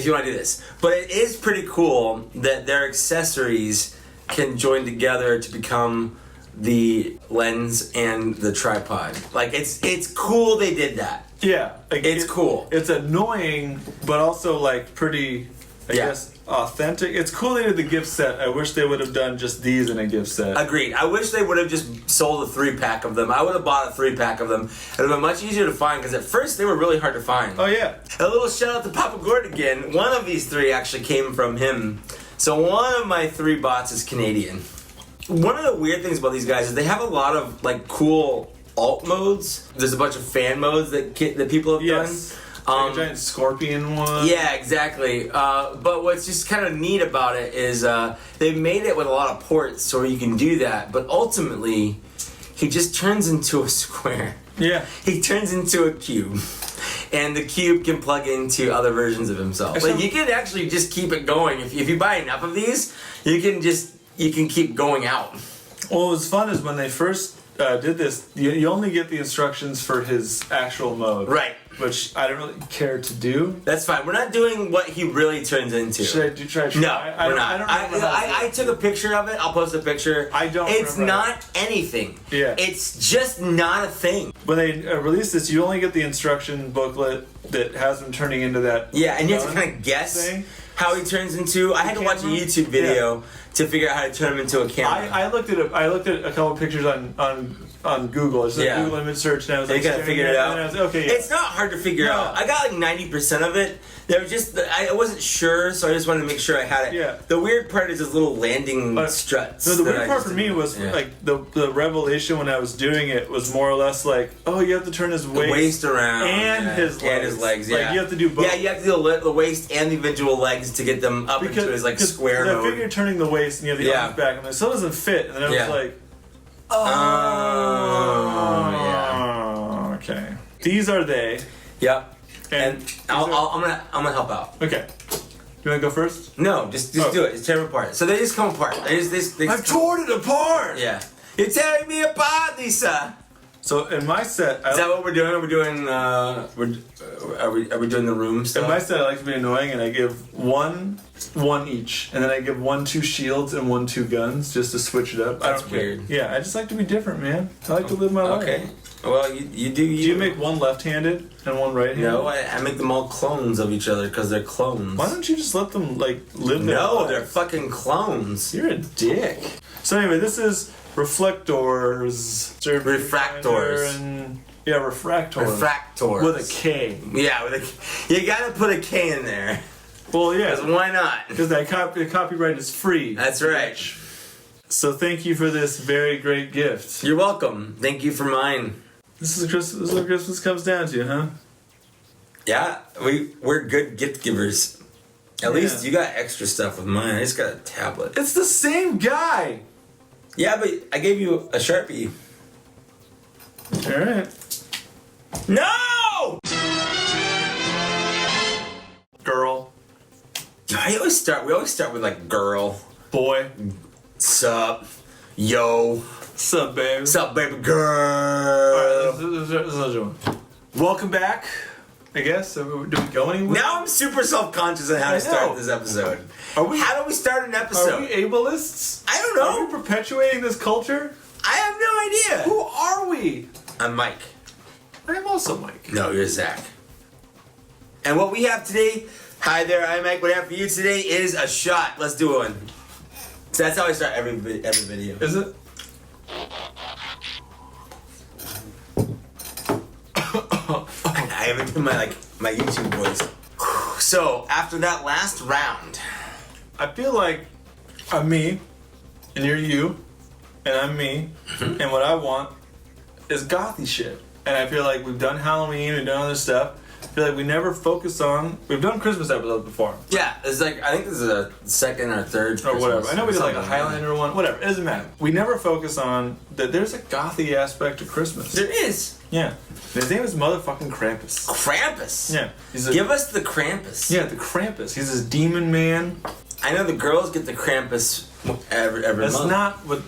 But it is pretty cool that their accessories can join together to become the lens and the tripod. Like, it's cool they did that. Yeah. Like, it's cool. It's annoying, but also, like, pretty, I guess, authentic. It's cool they did the gift set. I wish they would have done just these in a gift set. Agreed. I wish they would have just sold a 3-pack of them. I would have bought a 3-pack of them. It would have been much easier to find because at first they were really hard to find. Oh, yeah. A little shout out to Papa Gord again. One of these 3 actually came from him. So one of my 3 bots is Canadian. One of the weird things about these guys is they have a lot of, like, cool alt modes. There's a bunch of fan modes that people have Yes. done. Like a giant scorpion one. Yeah, exactly. But what's just kind of neat about it is they made it with a lot of ports so you can do that. But ultimately, he just turns into a square. Yeah. He turns into a cube. And the cube can plug into other versions of himself. Like, you can actually just keep it going. If you buy enough of these, you can keep going out. What was fun is when they first did this, you only get the instructions for his actual mode. Right. Which I don't really care to do. That's fine. We're not doing what he really turns into. Should I try? No, we're not. I don't remember how to do I took a picture of it. I'll post a picture. I don't It's remember. not anything. Yeah. It's just not a thing. When they released this, you only get the instruction booklet that has him turning into that. Yeah, and you have to gun kind of guess thing. how he turns into. I had to watch a camera? YouTube video to figure out how to turn him into a camera. I looked at a couple of pictures on Google. It's like Yeah. Google image search, and I was They like, gotta figure it out. And I was like, okay, yeah. It's not hard to figure No. out. I got like 90% of it. There was just I wasn't sure, so I just wanted to make sure I had it. Yeah. The weird part is his little landing struts. No, the that weird I part just for me didn't- was yeah. like the revelation when I was doing it was more or less like, oh, you have to turn his the waist, waist around and yeah. his legs. And his legs. Yeah, Like you have to do both. Yeah, you have to do the waist and the individual legs to get them up into his like square I mode. figured turning the waist and you have the Yeah. arms back, and it still doesn't fit. And then I was Yeah. like, yeah. Okay. These are they. Yep. And these I'm are- gonna help out. Okay. You want to go first? No, just Oh. do it. Just tear them apart. So they just come apart. They I've torn it apart. Yeah. You're tearing me apart, Lisa. So in my set, Is that what we're doing? Are we doing? Are we doing the room stuff? in my set, I like to be annoying, and I give one each, and then I give 1 2 shields and 1 2 guns just to switch it up. I That's don't care. weird. Yeah, I just like to be different, man. I like to live my life. Okay. Well, you do. Do you make one left-handed and one right-handed? No, I make them all clones of each other because they're clones. Why don't you just let them like live their No, lives? they're fucking clones. You're a dick. So anyway, this is reflectors. Refractors. And, yeah, refractors. Refractors. With a K. Yeah, with a. You gotta put a K in there. Well, yeah. Because why not? Because that copyright is free. That's right. So thank you for this very great gift. You're welcome. Thank you for mine. This is what Christmas comes down to, huh? Yeah, we're good gift givers. At Yeah. least you got extra stuff with mine. I just got a tablet. It's the same guy. Yeah, but I gave you a Sharpie. All right. No! Girl. We always start with like girl, Boy. sup, yo, Sup, baby? sup, baby Alright, girl. this is another one. Welcome back, I guess. Do we go anywhere? Now I'm super self-conscious on how I to start know. this episode. Are we- How do we start an Are episode? we ableists? I don't Are we know. perpetuating this culture? I have no idea. Who are we? I'm Mike. I am also Mike. No, you're Zach. And what we have today, hi there, I'm Mike. What I have for you today is a shot. Let's do one. So that's how I start every video. Is it? I haven't done my YouTube voice. So after that last round, I feel like I'm me, and you're you, and I'm me, and what I want is gothy shit. And I feel like we've done Halloween, we've done other stuff. I feel like we never focus on. We've done Christmas episodes before, yeah, it's like I think this is a second or third or whatever. Christmas I know we did like a something that. Highlander one, whatever. It doesn't matter. We never focus on that. There's a gothy aspect to Christmas. There is Yeah, his name is motherfucking Krampus. Krampus. Yeah, he's a, Give us the Krampus. yeah, the Krampus. He's this demon man. I know the girls get the Krampus every That's month. not what.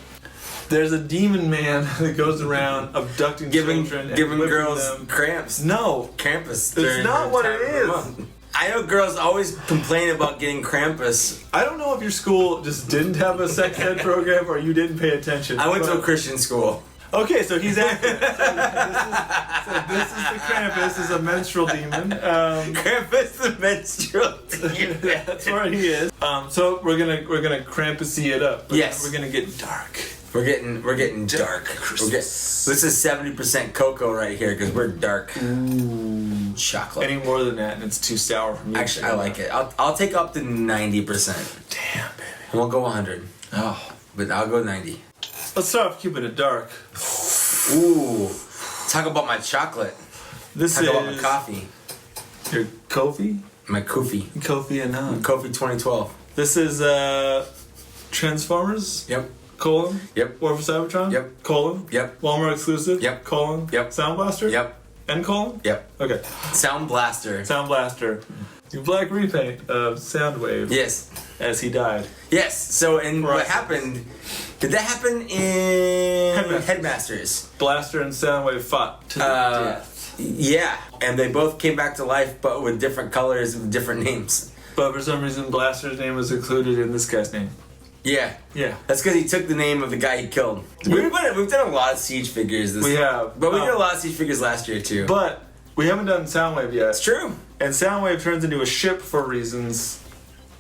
There's a demon man that goes around abducting giving children and giving whipping girls them. cramps. No, Krampus. It's during not the what time it of the is. month. I know girls always complain about getting Krampus. I don't know if your school just didn't have a sex ed program or you didn't pay attention. I went to a but- Christian school. Okay, so he's active. So this is the Krampus. This is a menstrual demon. Krampus the menstrual demon. That's where he is. So we're gonna Krampusy it up. Yes. We're gonna get dark. We're getting dark. This is 70% cocoa right here because we're dark. Chocolate. Any more than that, and it's too sour for me. Actually, I like it. I'll take up to 90%. Damn, baby. I won't go 100, Oh. but I'll go 90. Let's start off keeping it dark. Ooh. Talk about my chocolate. This Talk is about my coffee. your Kofi? My Kofi. Kofi and Kofi 2012. This is Transformers? Yep. Colon? Yep. War for Cybertron? Yep. Colon? Yep. Walmart exclusive? Yep. Colon? Yep. Soundblaster? Yep. And colon? Yep. Okay. Soundblaster. Soundblaster. Your black repaint of Soundwave. Yes. As he died. Yes. So, and what Right. happened? Did that happen in Headmasters. Headmasters? Blaster and Soundwave fought to the death. Yeah. And they both came back to life, but with different colors and different names. But for some reason, Blaster's name was included in this guy's name. Yeah. Yeah. That's because he took the name of the guy he killed. We've done a lot of Siege figures this We have. But we did a lot of Siege figures last year, too. But we haven't done Soundwave yet. It's true. And Soundwave turns into a ship for reasons.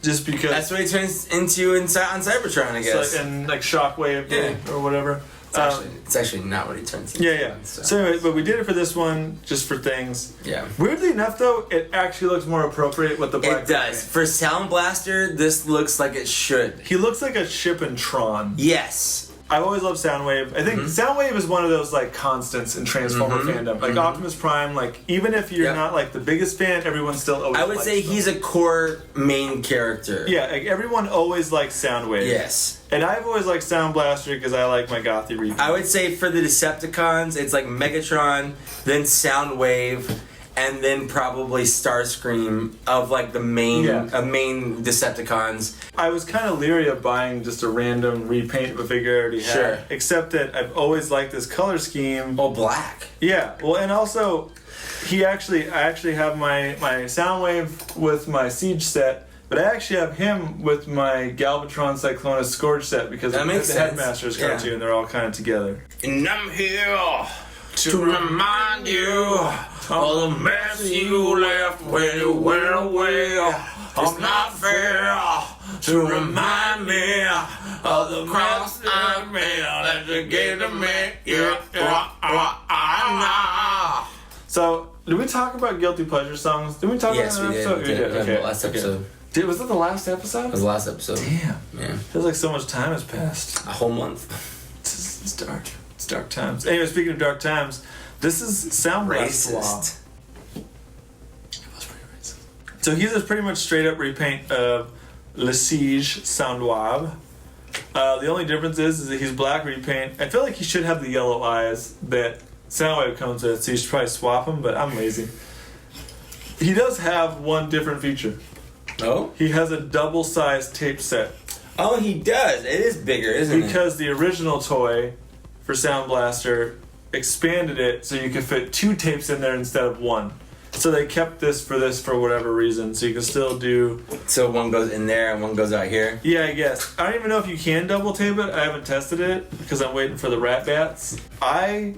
Just because. That's what he turns into on Cybertron, I guess. And like Shockwave or whatever. It's actually not what he turns into. Yeah. So anyway, but we did it for this one, just for things. Yeah. Weirdly enough, though, it actually looks more appropriate with the black. It does. For Soundblaster, this looks like it should. He looks like a ship in Tron. Yes. I've always loved Soundwave. I think Soundwave is one of those like constants in Transformer fandom. Like Optimus Prime, like even if you're not like the biggest fan, everyone still always I would likes say them. he's a core main character. Yeah, like everyone always likes Soundwave. Yes. And I've always liked Soundblaster because I like my gothy repaint. I would say for the Decepticons, it's like Megatron, then Soundwave, and then probably Starscream of like the main main Decepticons. I was kind of leery of buying just a random repaint of a figure I already had. Sure. Except that I've always liked this color scheme. Oh, black. Yeah. Well, and also, I actually have my Soundwave with my Siege set. But I actually have him with my Galvatron Cyclonus Scourge set because That makes the sense. Headmasters Yeah. cartoon, they're all kind of together. And I'm here to remind you of the mess you left when you went away. It's not fair to remind me of the cross I made that you gave to me. So, did we talk about Guilty Pleasure songs? Did we talk Yes, about we that did. episode? We did. Okay. Last episode. Was that the last episode? That was the last episode. Damn. Yeah. Feels like so much time has passed. A whole month. It's dark. It's dark times. Anyway, speaking of dark times, this is Soundblaster Law. Racist. So he's a pretty much straight up repaint of Le Siege Soundwave. The only difference is that he's black repaint. I feel like he should have the yellow eyes that Soundwave comes with, so you should probably swap him, but I'm lazy. He does have one different feature. Oh? He has a double-sized tape set. Oh, he does. It is bigger, isn't it? Because the original toy for Soundblaster expanded it so you could fit 2 tapes in there instead of 1. So they kept this for whatever reason, so you can still do... So one goes in there and one goes out here? Yeah, I guess. I don't even know if you can double tape it. I haven't tested it because I'm waiting for the rat bats. I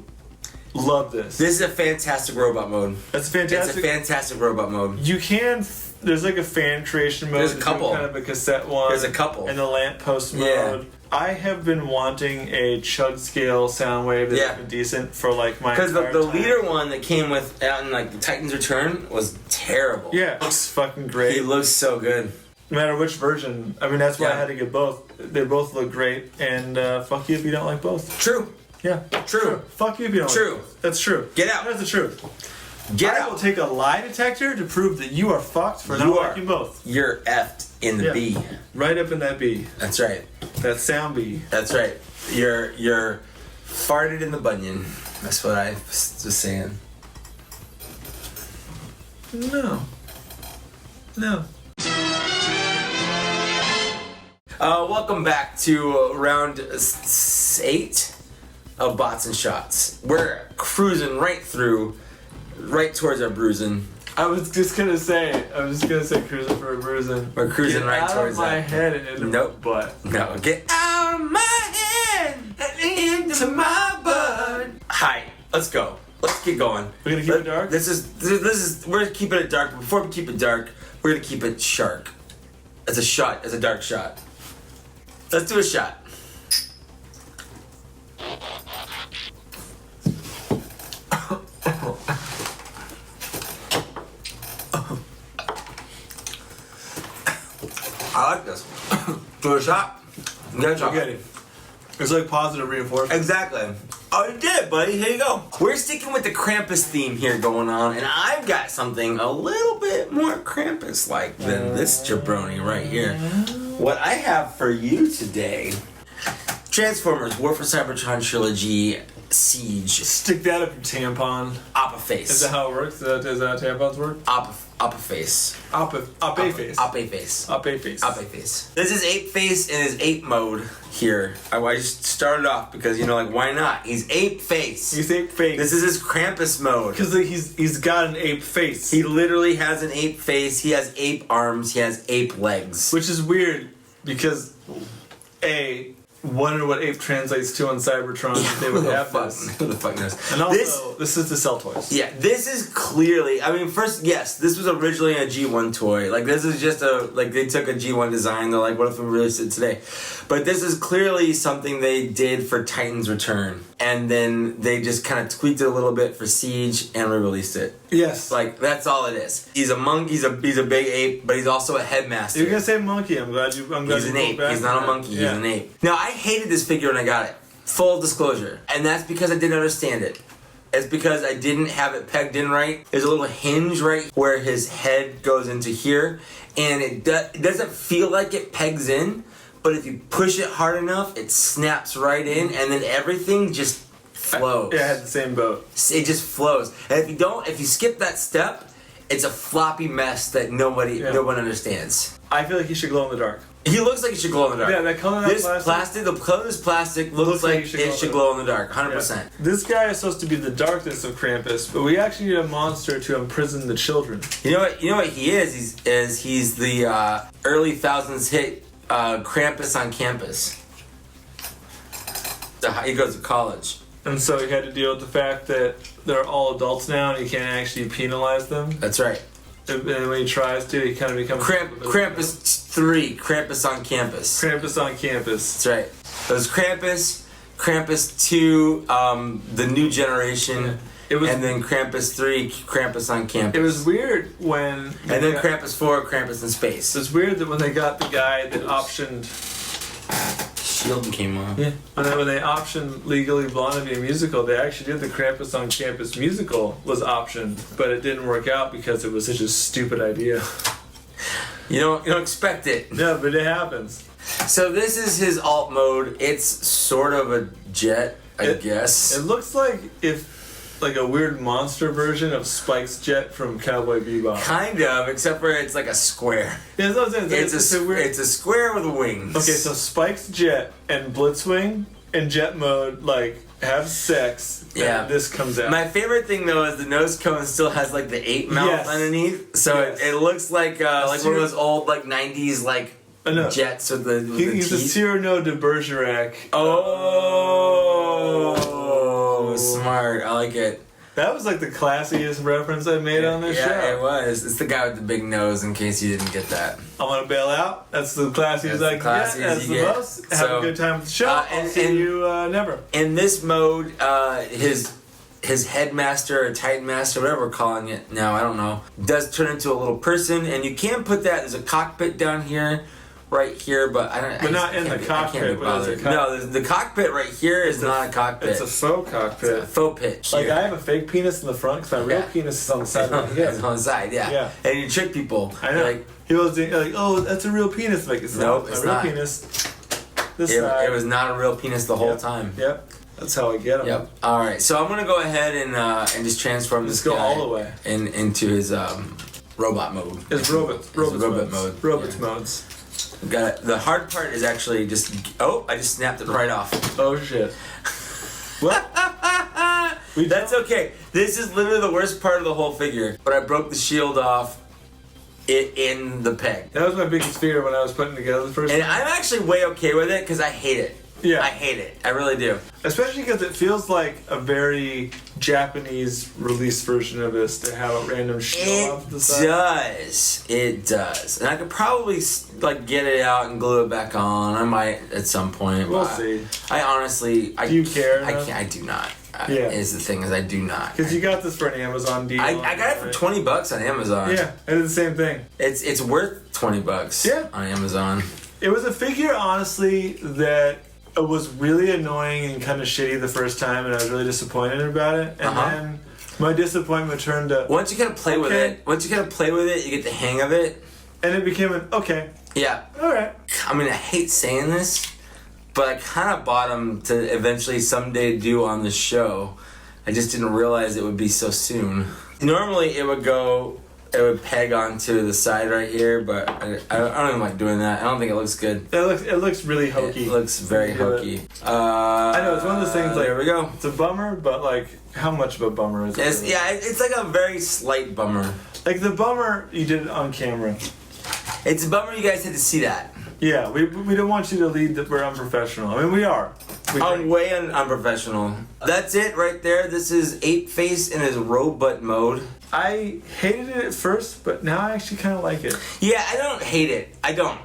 love this. This is a fantastic robot mode. That's fantastic. It's a fantastic robot mode. You can... There's like a fan creation mode. There's a couple. Kind of a cassette one. There's a couple. And the lamppost mode. Yeah. I have been wanting a chug scale Soundwave that's been decent for like my Because the entire time. leader one that came with out in like the Titan's Return was terrible. Yeah, it looks fucking great. He looks so good. No matter which version. I mean, that's why I had to get both. They both look great, and fuck you if you don't like both. True. Yeah. True. Fuck you if you don't True. like both. That's true. Get out. That's the truth. Get I out. will take a lie detector to prove that you are fucked for You not are. liking both. You're effed in the Yeah. B. Right up in that B. That's right. That sound B. That's right. You're farted in the bunion. That's what I was just saying. No. Welcome back to round 8 of Bots and Shots. We're cruising right towards our bruising. I was just gonna say cruising for a bruising. We're cruising Get right out towards of my that. head and into Nope. my butt. No, get out of my head and into my butt. Hi, let's go. Let's get going. We're gonna keep it dark? This is we're keeping it dark. Before we keep it dark, we're gonna keep it shark. It's a shot. It's a dark shot. Let's do a shot. I like this. Do a shot. Get a shot. Get it. It's like positive reinforcement. Exactly. Oh, you did, buddy. Here you go. We're sticking with the Krampus theme here going on, and I've got something a little bit more Krampus-like than this jabroni right here. What I have for you today, Transformers War for Cybertron Trilogy Siege. Stick that up your tampon. Oppa-face. Is that how it works? Is that how tampons work? Oppa-face. Oppa-face. Oppa-face. Oppa-face. Oppa-face. This is Ape Face in his ape mode here. I just started off because, like, why not? He's Ape Face. He's ape face. This is his Krampus mode. Because he's got an ape face. He literally has an ape face. He has ape arms. He has ape legs. Which is weird because, wonder what ape translates to on Cybertron if they would have this. Who the fuck knows? And also, this is to sell toys. Yeah, this is clearly, first, yes, this was originally a G1 toy. Like, this is just they took a G1 design, they're like, what if we released it today? But this is clearly something they did for Titan's Return. And then they just kind of tweaked it a little bit for Siege and re-released it. Yes. Like, that's all it is. He's a monkey, he's a big ape, but he's also a headmaster. You're gonna say monkey, I'm glad He's you an ape. He's not a monkey, Yeah. he's an ape. Now, I hated this figure when I got it. Full disclosure. And that's because I didn't understand it. It's because I didn't have it pegged in right. There's a little hinge right where his head goes into here. And it doesn't feel like it pegs in. But if you push it hard enough, it snaps right in. And then everything just flows. Yeah, I had the same boat. It just flows. And if you skip that step, it's a floppy mess that no one understands. I feel like he should glow in the dark. He looks like he should glow in the dark. Yeah, that color, the color of this plastic looks like it should glow in the dark, 100%. Yeah. This guy is supposed to be the darkness of Krampus, but we actually need a monster to imprison the children. You know what he is? He's the early thousands hit Krampus on campus. He goes to college. And so he had to deal with the fact that they're all adults now and he can't actually penalize them. That's right. And when he tries to, he kind of becomes... Krampus 3, Krampus on campus. Krampus on campus. That's right. So it's Krampus 2, the new generation, and then Krampus 3, Krampus on campus. It was weird when... And then Krampus 4, Krampus in space. It's weird that when they got the guy that optioned... Shield came on. Yeah. When they optioned Legally Blonde to be a musical, they actually did the Krampus on Campus musical was optioned, but it didn't work out because it was such a stupid idea. You don't expect it. No, but it happens. So this is his alt mode. It's sort of a jet, I guess. It looks like a weird monster version of Spike's jet from Cowboy Bebop. Kind of, except for it's like a square. Yeah, that's what I'm saying. It's a square with wings. Okay, so Spike's jet and Blitzwing in jet mode have sex. Yeah, this comes out. My favorite thing though is the nose cone still has the ape mouth underneath, so it looks like one of those old 90s jets with the He's a Cyrano de Bergerac. Oh, smart! I like it. That was the classiest reference I made on this show. Yeah, it was. It's the guy with the big nose. In case you didn't get that, I want to bail out. That's the classiest I can get. That's the most. Have a good time with the show. I'll see you never. In this mode, his headmaster or Titan Master, whatever we're calling it now, I don't know, does turn into a little person, and you can put that. There's a cockpit down here. Right here, but I don't. But not in the cockpit. No, the cockpit right here is not a cockpit. It's a faux cockpit. It's a faux pit. I have a fake penis in the front because my real penis is on the side of my head. It's on the side, yeah. And you trick people. I know. He was oh, that's a real penis. It's nope, not it's a real not. Penis. This side. It was not a real penis the whole time. Yep. That's how I get him. Yep. All right. So I'm gonna go ahead and just transform this guy all the way into his robot mode. His robot mode. Robot modes. Got it. The hard part is actually just. Oh, I just snapped it right off. Oh shit. What? That's okay. This is literally the worst part of the whole figure. But I broke the shield off in the peg. That was my biggest fear when I was putting together the first And time. I'm actually way okay with it because I hate it. Yeah. I hate it. I really do. Especially because it feels like a very Japanese release version of this to have a random shield off the side. It does. And I could probably get it out and glue it back on. I might at some point. We'll see. I honestly... Do you care? I do not. Is the thing is I do not. Because you got this for an Amazon deal. I got it for $20 on Amazon. Yeah, I did the same thing. It's worth $20 on Amazon. It was a figure, honestly, that it was really annoying and kind of shitty the first time, and I was really disappointed about it. And then my disappointment turned to once you kind of play with it. Once you kind of play with it, you get the hang of it, and it became an okay. Yeah. All right. I mean, I hate saying this, but I kind of bought them to eventually someday do on the show. I just didn't realize it would be so soon. Normally, it would peg onto the side right here, but I don't even like doing that. I don't think it looks good. It looks really hokey. It looks very hokey. I know, it's one of those things like, there we go. It's a bummer, but like, how much of a bummer is it? It's like a very slight bummer. Like the bummer, you did it on camera. It's a bummer you guys had to see that. Yeah, we don't want you to lead that we're unprofessional. I mean, we are. I'm way unprofessional. That's it right there. This is 8-Face in his robot mode. I hated it at first, but now I actually kind of like it. Yeah, I don't hate it. I don't.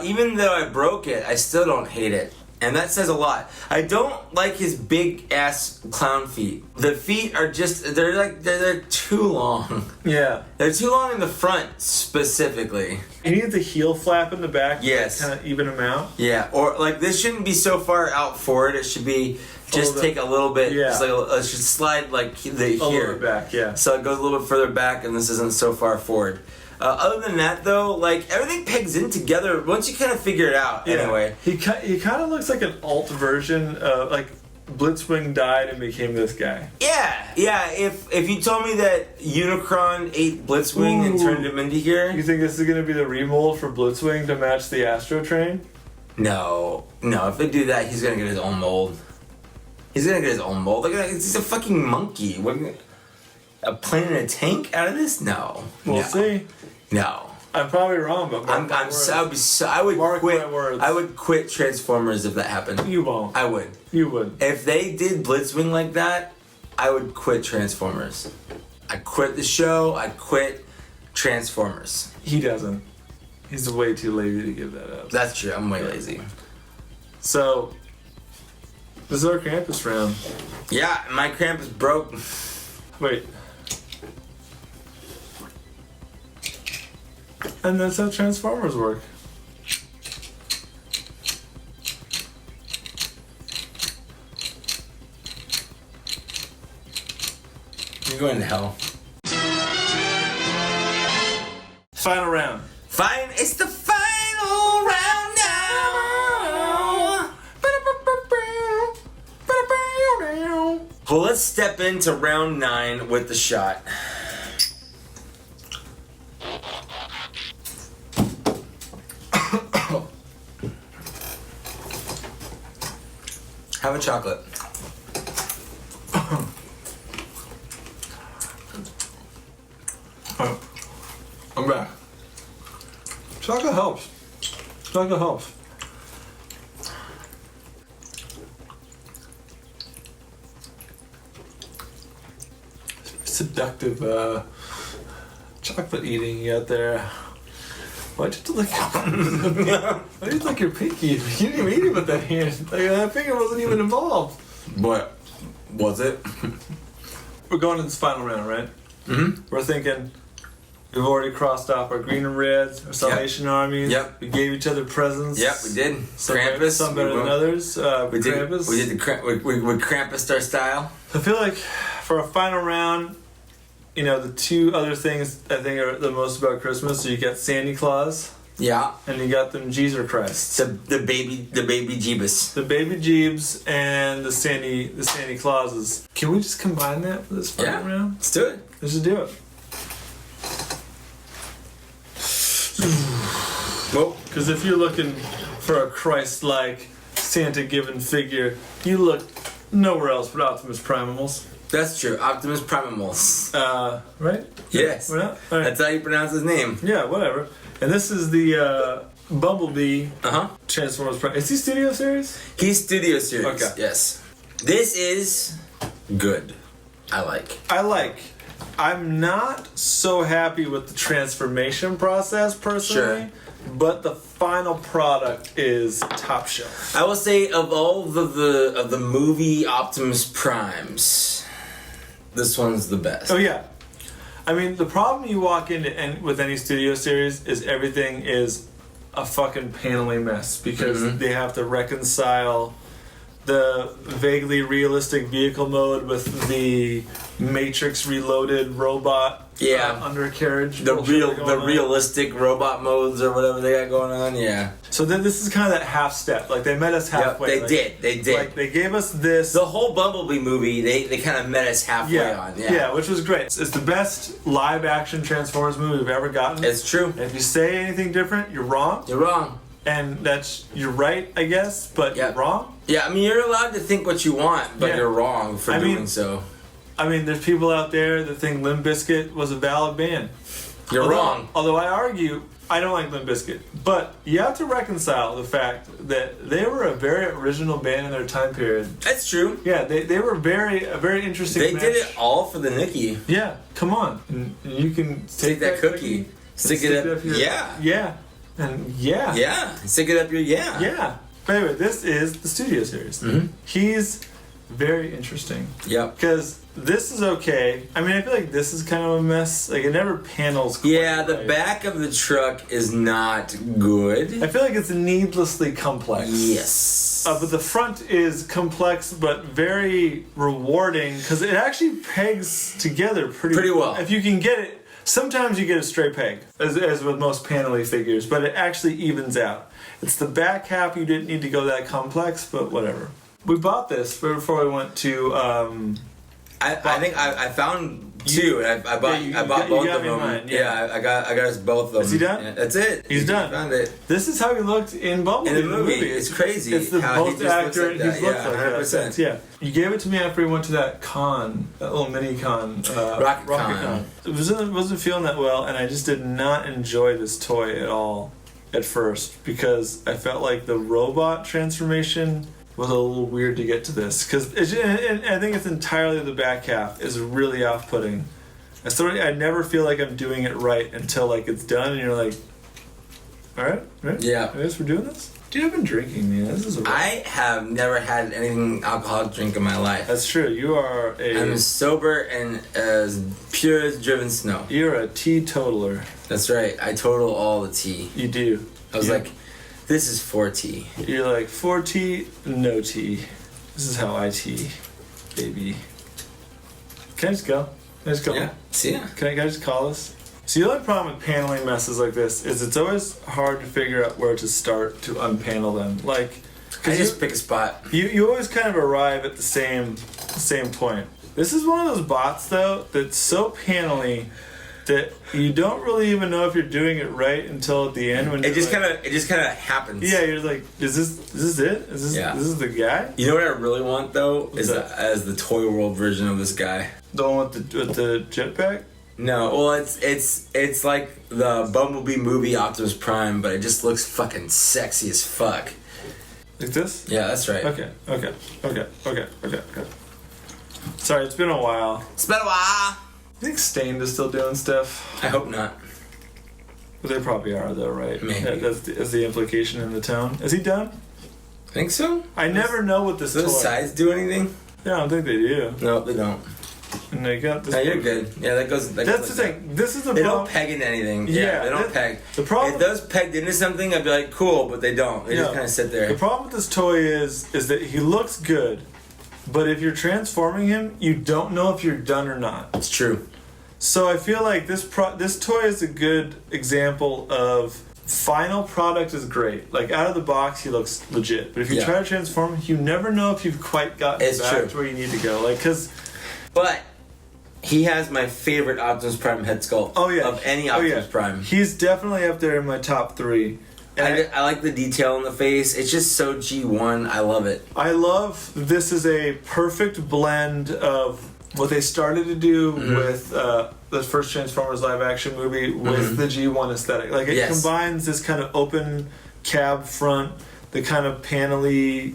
Even though I broke it, I still don't hate it. And that says a lot. I don't like his big ass clown feet. The feet are just, they're too long. Yeah. They're too long in the front, specifically. You need the heel flap in the back yes. to kind of even them out. Yeah, or like this shouldn't be so far out forward. It should be just take a little bit. Yeah. Just like it should slide like here. A little bit back, yeah. So it goes a little bit further back, and this isn't so far forward. Other than that, though, like everything pegs in together once you kind of figure it out. Yeah. Anyway, he kind of looks like an alt version of like Blitzwing died and became this guy. Yeah. If you told me that Unicron ate Blitzwing and turned him into here, you think this is gonna be the remold for Blitzwing to match the Astro Train? No. If they do that, he's gonna get his own mold. Like he's a fucking monkey. A plane and a tank out of this? No. We'll see. No. I'm probably wrong, but I would quit Transformers if that happened. You won't. I would. You would. If they did Blitzwing like that, I would quit Transformers. I'd quit the show. I'd quit Transformers. He doesn't. He's way too lazy to give that up. That's true. I'm way lazy. So, this is our Krampus round. Yeah, my Krampus broke. Wait. And that's how Transformers work. You're going to hell. Final round. Fine, it's the final round now. Well, let's step into round 9 with the shot. Have a chocolate. I'm back. Chocolate helps. Chocolate helps. Seductive chocolate eating out there. Why'd you lick why'd you lick your pinky? You didn't even eat it with that hand. Like, that finger wasn't even involved. What? Was it? We're going to this final round, right? Mm-hmm. We're thinking we've already crossed off our green and reds, our Salvation Armies. Yep. We gave each other presents. Yep, we did. Krampus. Some better than others. We did. Krampus. We did we Krampus our style. I feel like for a final round, you know, the two other things I think are the most about Christmas. So you got Santa Claus. Yeah. And you got them Jesus Christ. The baby Jeebus. The baby Jeebs and the Santa Clauses. Can we just combine that for this final round? Let's do it. Let's just do it. Well, because if you're looking for a Christ-like Santa-given figure, you look nowhere else but Optimus Primals. That's true. Optimus Primals. Right? Yes. We're not? All right. That's how you pronounce his name. Yeah, whatever. And this is the Bumblebee Uh-huh. Transformers Prime. Is he Studio Series? He's Studio Series. Okay. Yes. This is good. I like. I'm not so happy with the transformation process personally. Sure. But the final product is top shelf. I will say of all the movie Optimus Primes, this one's the best. Oh yeah, I mean the problem you walk into with any Studio Series is everything is a fucking paneling mess because they have to reconcile the vaguely realistic vehicle mode with the Matrix Reloaded robot undercarriage. The realistic robot modes or whatever they got going on. Yeah. So then this is kind of that half step. Like they met us halfway. They did. Like they gave us this. The whole Bumblebee movie, they kind of met us halfway on. Yeah, which was great. It's the best live action Transformers movie we've ever gotten. It's true. And if you say anything different, you're wrong. You're wrong. And you're right, I guess, but you're wrong. Yeah, I mean, you're allowed to think what you want, but you're wrong for doing so. I mean, there's people out there that think Limp Bizkit was a valid band. You're wrong. Although I argue, I don't like Limp Bizkit. But you have to reconcile the fact that they were a very original band in their time period. That's true. Yeah, they were a very interesting They match. did it all for the Nicky. Yeah, come on. And you can take that cookie, stick it up your... Yeah. And yeah. Stick it up your Yeah. But anyway, this is the Studio Series. Mm-hmm. He's very interesting. Yep. Because this is okay. I mean, I feel like this is kind of a mess. Like, it never panels quite the right. back of the truck is not good. I feel like it's needlessly complex. Yes. But the front is complex but very rewarding because it actually pegs together pretty well. If you can get it. Sometimes you get a straight peg, as with most panel-y figures, but it actually evens out. It's the back half you didn't need to go that complex, but whatever. We bought this before we went to... I think I found two. I bought both of them. Mine, I got us both of them. Is he done? Yeah, that's it. He's done. Found it. This is how he looked in Bumblebee. In the movie. It's crazy. It's the how most he just accurate looks like he's looked that. like 100%. that. Yeah. You gave it to me after we went to that con, that little mini con. Rocket Con. It wasn't feeling that well, and I just did not enjoy this toy at all at first because I felt like the robot transformation was a little weird to get to this because I think it's entirely the back half is really off-putting. I never feel like I'm doing it right until like it's done and you're like, all right, Yeah. I guess we're doing this. Dude, I've been drinking, man. This is I have never had anything alcoholic drink in my life. That's true. You are I'm sober and as pure as driven snow. You're a teetotaler. That's right. I total all the tea. You do. I was like, this is 4 tea. You're like 4 tea, no tea. This is how I tea, baby. Can I just go? Yeah. See ya. Can I just call this? See, the only problem with paneling messes like this is it's always hard to figure out where to start to unpanel them. Like, I just pick a spot. You always kind of arrive at the same point. This is one of those bots though that's so panely that you don't really even know if you're doing it right until at the end when it just kind of happens. Yeah, you're like, is this it? This is the guy? You know what I really want though is as the Toy World version of this guy. The one with the jetpack? No, well it's like the Bumblebee movie Optimus Prime, but it just looks fucking sexy as fuck. Like this? Yeah, that's right. Okay. Sorry, it's been a while. It's been a while. I think Stained is still doing stuff. I hope not. But they probably are though, right? Maybe. That's the implication in the tone. Is he done? Think so? I never know what this Does toy... those sides do anything? Yeah, I don't think they do. No, they don't. And they got this... No, you're good. Yeah, that goes... That's the thing. This is the They problem. don't peg into anything. Yeah, they don't peg. The problem... If those pegged into something, I'd be like, cool, but they don't. They just kind of sit there. The problem with this toy is that he looks good, but if you're transforming him, you don't know if you're done or not. It's true. So I feel like this toy is a good example of final product is great. Like out of the box, he looks legit. But if you try to transform him, you never know if you've quite gotten back to where you need to go. Like, but he has my favorite Optimus Prime head sculpt. Of any Optimus Prime. He's definitely up there in my top 3. I like the detail in the face. It's just so G1. I love it. I love this is a perfect blend of what they started to do with the first Transformers live action movie with the G1 aesthetic. Like it combines this kind of open cab front, the kind of panely,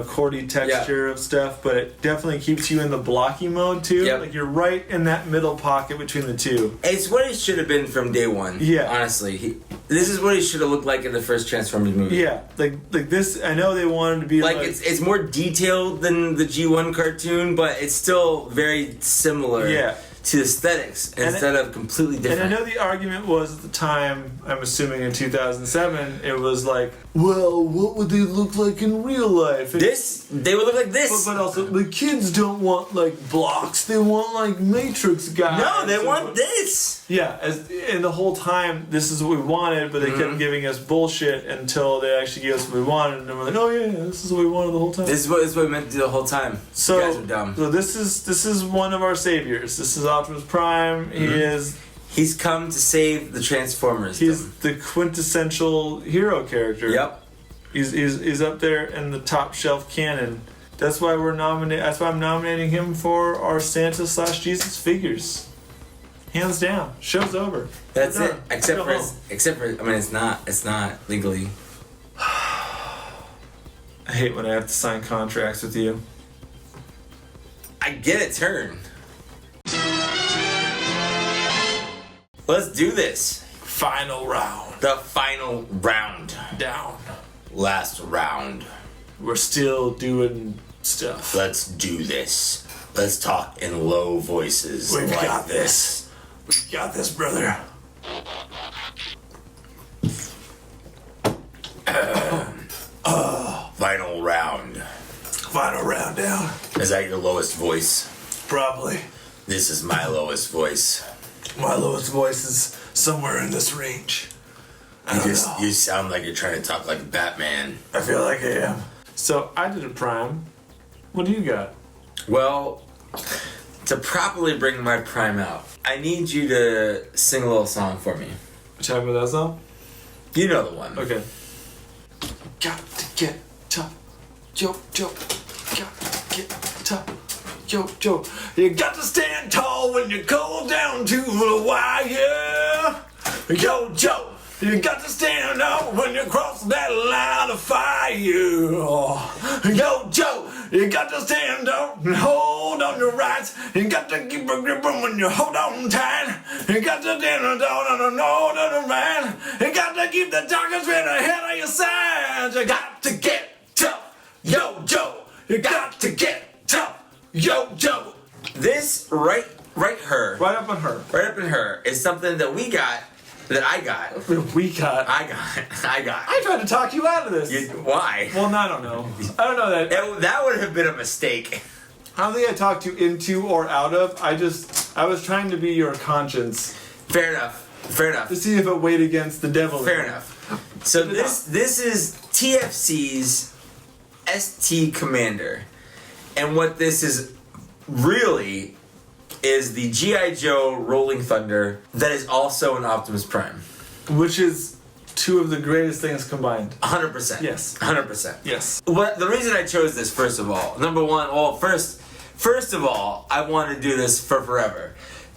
cordy texture of stuff, but it definitely keeps you in the blocky mode too. Yep. Like you're right in that middle pocket between the two. It's what it should have been from day one. Yeah. Honestly. This is what he should have looked like in the first Transformers movie. Yeah. Like this, I know they wanted to be like... It's more detailed than the G1 cartoon, but it's still very similar to aesthetics instead of completely different. And I know the argument was at the time, I'm assuming in 2007, it was like, well, what would they look like in real life? And They would look like this. But also, the kids don't want like blocks. They want like Matrix guys. No, they want this. Yeah, and the whole time, this is what we wanted, but they kept giving us bullshit until they actually gave us what we wanted, and we're like, oh yeah, this is what we wanted the whole time. This is what we meant to do the whole time. So, you guys are dumb. So this is one of our saviors. This is Optimus Prime. He's come to save the Transformers. He's the quintessential hero character. Yep. He's up there in the top shelf canon. That's why That's why I'm nominating him for our Santa/Jesus figures. Hands down. Show's over. That's We're it. done. Except Go for home. I mean, it's not legally. I hate when I have to sign contracts with you. I get a turn. Let's do this. Final round. The final round. Down. Last round. We're still doing stuff. Let's do this. Let's talk in low voices. We've like got this. We got this, brother. Final round. Final round down. Is that your lowest voice? Probably. This is my lowest voice. My lowest voice is somewhere in this range. I don't know. You sound like you're trying to talk like Batman. I feel like I am. So I did a Prime. What do you got? Well, to properly bring my Prime out, I need you to sing a little song for me. You talking about that song? You know the one. Okay. Got to get tough. Yo, yo. Got to get tough. Yo, yo. You got to stand tall when you go down to the wire. Yo, yo. You got to stand up when you cross that line of fire. Yo, Joe, you got to stand up and hold on your rights. You got to keep a grip on when you hold on tight. You got to stand down on an older man. You got to keep the darkness right ahead of your side. You got to get tough. Yo, Joe, you got to get tough. Yo, Joe. This right her. Right up on her. Right up in her is something that we got. That I got. I tried to talk you out of this. Why? Well, I don't know. I don't know that. That would have been a mistake. I don't think I talked you into or out of. I was trying to be your conscience. Fair enough. To see if it weighed against the devil. Fair enough. So this is TFC's ST Commander. And what this is really is the G.I. Joe Rolling Thunder that is also an Optimus Prime. Which is two of the greatest things combined. 100%. Yes. 100%. Yes. The reason I chose this, first of all, number one, first of all, I want to do this for forever.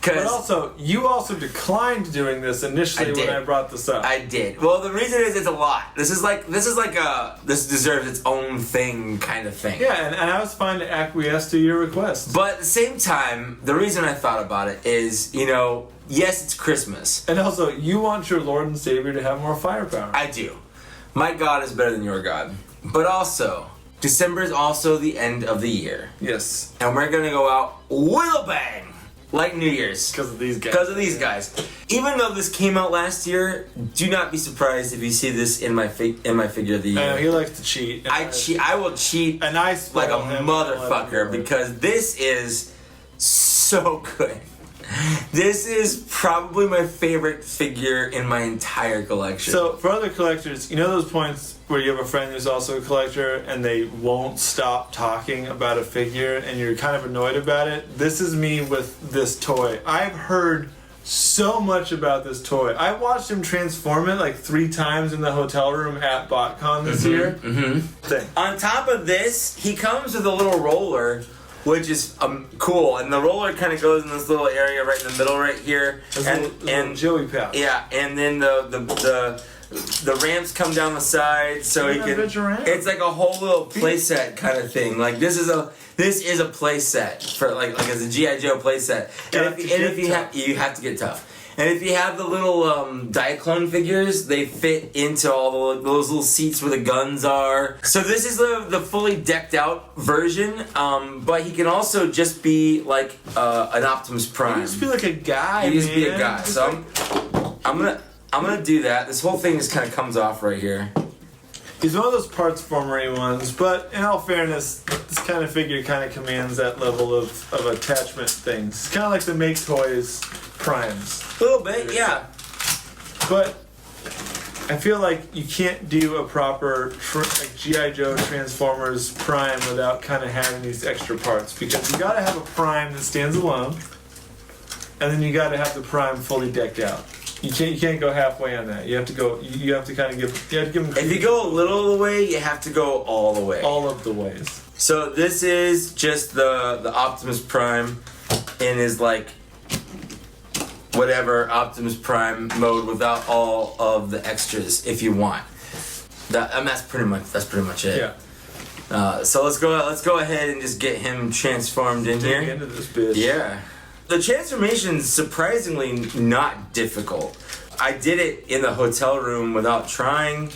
But also, you also declined doing this initially when I brought this up. I did. Well, the reason is it's a lot. This deserves its own thing kind of thing. Yeah, and I was fine to acquiesce to your request. But at the same time, the reason I thought about it is, yes, it's Christmas. And also, you want your Lord and Savior to have more firepower. I do. My God is better than your God. But also, December is also the end of the year. Yes. And we're going to go out with a bang. Like New Year's. Because of these guys. Even though this came out last year, do not be surprised if you see this in my figure of the year. I know, he likes to cheat. I will cheat and I like a motherfucker because this is so good. This is probably my favorite figure in my entire collection. So, for other collectors, you know those points where you have a friend who's also a collector and they won't stop talking about a figure and you're kind of annoyed about it? This is me with this toy. I've heard so much about this toy. I watched him transform it like 3 times in the hotel room at BotCon this year. On top of this, he comes with a little roller, which is cool, and the roller kind of goes in this little area right in the middle right here, and Joey pouch. Yeah, and then the The ramps come down the side, so he can. It's like a whole little playset kind of thing. Like this is a playset for like as a GI Joe playset. And if you have to get tough. And if you have the little Diaclone figures, they fit into all those little seats where the guns are. So this is the fully decked out version, but he can also just be like an Optimus Prime. He used to be like a guy. He used to be a guy. So I'm gonna do that. This whole thing just kind of comes off right here. He's one of those parts formery ones, but in all fairness, this kind of figure kind of commands that level of attachment things. It's kind of like the Make Toys Primes. A little bit, yeah. But I feel like you can't do a proper like G.I. Joe Transformers Prime without kind of having these extra parts, because you gotta have a Prime that stands alone, and then you gotta have the Prime fully decked out. You can't go halfway on that. You have to go. You have to kind of give. You have to give them. If you go a little of the way, you have to go all the way. All of the ways. So this is just the Optimus Prime in his like whatever Optimus Prime mode without all of the extras if you want. That's pretty much it. Yeah. So let's go ahead and just get him transformed in here. Into this bitch. Yeah. The transformation's surprisingly not difficult. I did it in the hotel room without trying.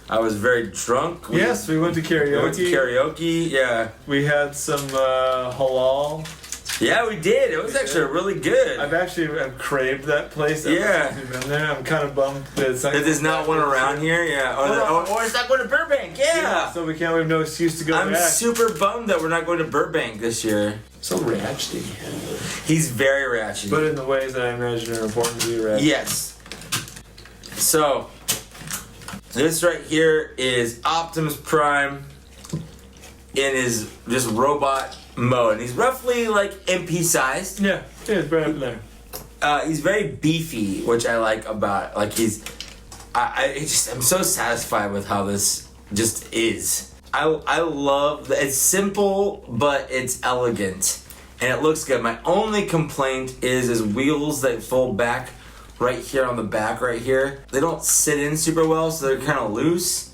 I was very drunk. We went to karaoke. Yeah. We had some halal. Yeah, we did. It was actually really good. I've craved that place. Yeah. We've been there. I'm kind of bummed that it's not. There's not one around here. Yeah. Or it's not going to Burbank. Yeah. So we have no excuse to go back. I'm super bummed that we're not going to Burbank this year. So ratchety. He's very ratchet. But in the ways that I imagine are important to be ratchet. Yes. So, this right here is Optimus Prime in his just robot mode. He's roughly like MP sized. Yeah, it's right up there. He's very beefy, which I like about like I'm so satisfied with how this just is. I love that it's simple but it's elegant and it looks good. My only complaint is his wheels that fold back right here on the back right here. They don't sit in super well, so they're kind of loose.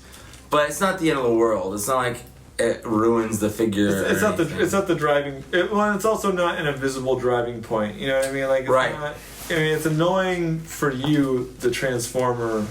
But it's not the end of the world. It's not like it ruins the figure. It's not the driving. It's also not an invisible driving point. You know what I mean? Like it's right. Not, I mean, it's annoying for you, the Transformer,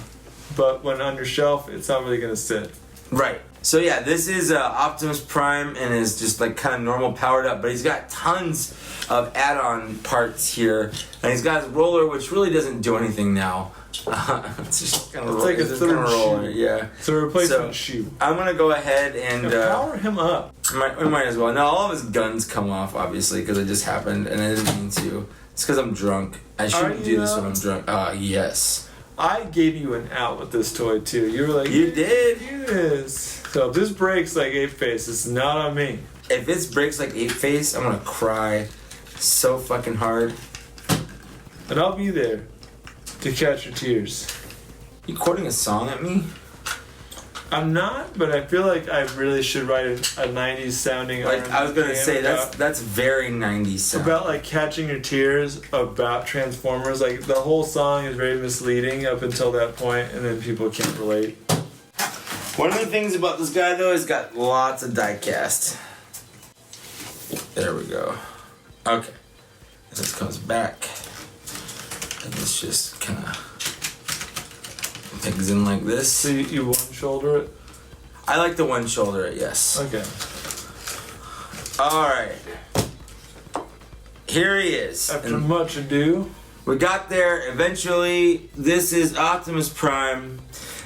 but when on your shelf, it's not really gonna sit. Right. So yeah, this is Optimus Prime and is just like kind of normal powered up, but he's got tons of add-on parts here, and he's got his roller, which really doesn't do anything now. It's just kind of like a third shoe. Yeah. It's a replacement shoe. I'm gonna go ahead and power him up. We might as well. Now all of his guns come off, obviously, because it just happened, and I didn't mean to. It's because I'm drunk. I shouldn't do this when I'm drunk. Yes. I gave you an out with this toy too. You were like, you did. Yes. So if this breaks like Ape Face, it's not on me. If this breaks like Ape Face, I'm gonna cry so fucking hard. And I'll be there to catch your tears. You quoting a song at me? I'm not, but I feel like I really should write a 90s sounding. Like I was gonna say, that's very 90s sound. About like catching your tears about Transformers. Like the whole song is very misleading up until that point, and then people can't relate. One of the things about this guy though is got lots of die cast. There we go. Okay. This comes back. And this just kind of pegs in like this. So you one shoulder it? I like the one shoulder it, yes. Okay. Alright. Here he is. After much ado. We got there eventually. This is Optimus Prime.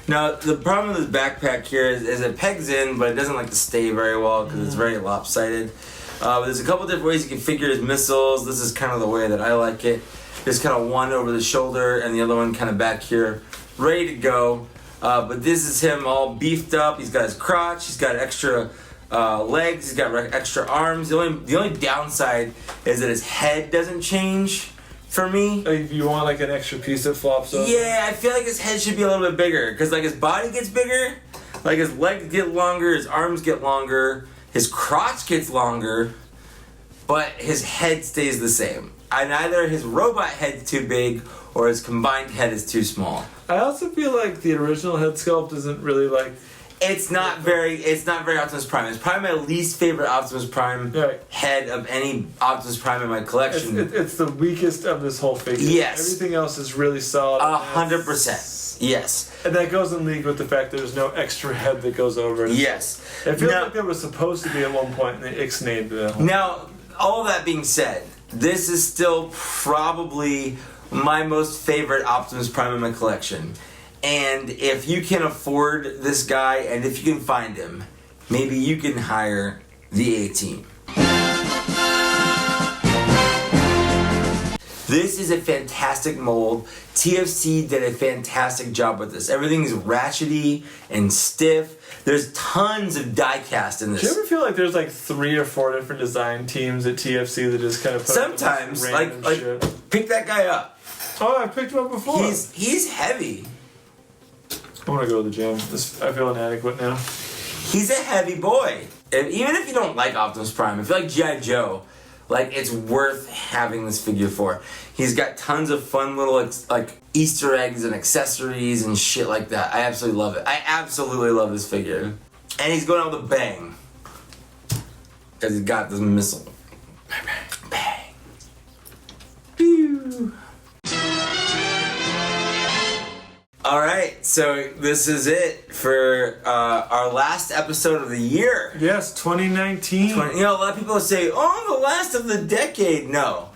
Now, the problem with this backpack here is it pegs in, but it doesn't like to stay very well because it's very lopsided. But there's a couple different ways you can figure his missiles. This is kind of the way that I like it. There's kind of one over the shoulder and the other one kind of back here, ready to go. But this is him all beefed up. He's got his crotch. He's got extra legs. He's got extra arms. The only downside is that his head doesn't change. For me, if you want like an extra piece that flops up. Yeah, I feel like his head should be a little bit bigger because like his body gets bigger, like his legs get longer, his arms get longer, his crotch gets longer, but his head stays the same. either his robot head's too big or his combined head is too small. I also feel like the original head sculpt isn't really like. It's not very Optimus Prime. It's probably my least favorite Optimus Prime head of any Optimus Prime in my collection. It's the weakest of this whole figure. Yes. Everything else is really solid. 100%. Yes. And that goes in league with the fact that there's no extra head that goes over it. Yes. It feels like there was supposed to be at one point, and they ixnayed the. Now, all that being said, this is still probably my most favorite Optimus Prime in my collection. And if you can afford this guy, and if you can find him, maybe you can hire the A-Team. This is a fantastic mold. TFC did a fantastic job with this. Everything's ratchety and stiff. There's tons of die cast in this. Do you ever feel like there's like 3 or 4 different design teams at TFC that just kind of put sometimes random shit? Pick that guy up. Oh, I picked him up before. He's heavy. I want to go to the gym. I feel inadequate now. He's a heavy boy. Even if you don't like Optimus Prime, if you like G.I. Joe, like, it's worth having this figure for. He's got tons of fun little like Easter eggs and accessories and shit like that. I absolutely love it. I absolutely love this figure. And he's going out with a bang. Because he's got this missile. Bang, bang, bang. Pew. Alright, so this is it for our last episode of the year. Yes, 2019. A lot of people say, oh, the last of the decade. No,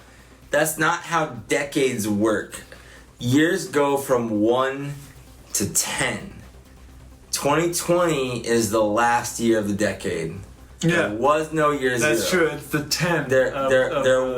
that's not how decades work. Years go from 1 to 10. 2020 is the last year of the decade. Yeah. There was no year 0. That's true. It's the 10. There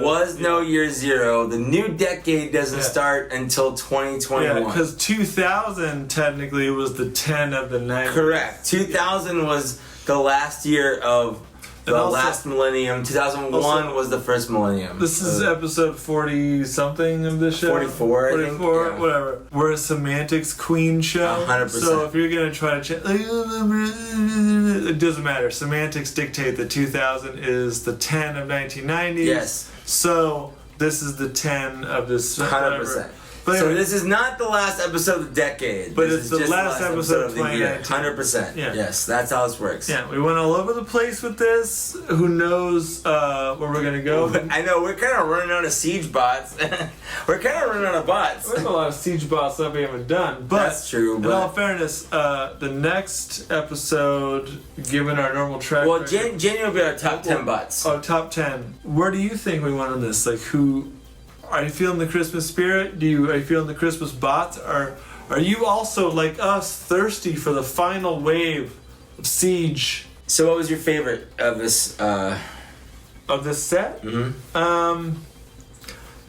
was no year 0. The new decade doesn't start until 2021. Yeah, because 2000 technically was the 10 of the 90s. Correct. 2000 was the last year of the last millennium. 2001 was the first millennium. This is episode 40 something of this show. 44, 44, I think. Yeah. Whatever. We're a semantics queen show. 100%. So if you're gonna try to it doesn't matter. Semantics dictate that 2000 is the 10 of 1990s. Yes. So this is the 10 of this. 100%. But so anyway, this is not the last episode of the decade. But this it's is the just last episode of the year. 2019. 100%. Yeah. Yes, that's how this works. yeah, we went all over the place with this. Who knows where we're gonna go? I know, we're kind of running out of siege bots. We're kind of running out of bots. We have a lot of siege bots that we haven't done, but That's true, in but- all fairness, the next episode, given our normal track, Well, record- January will be our top 10 bots. Oh, top 10. Where do you think we went on this? Like, who? Are you feeling the Christmas spirit? Are you feeling the Christmas bots? Are you also, like us, thirsty for the final wave of Siege? So what was your favorite of this? Of this set? Mm-hmm.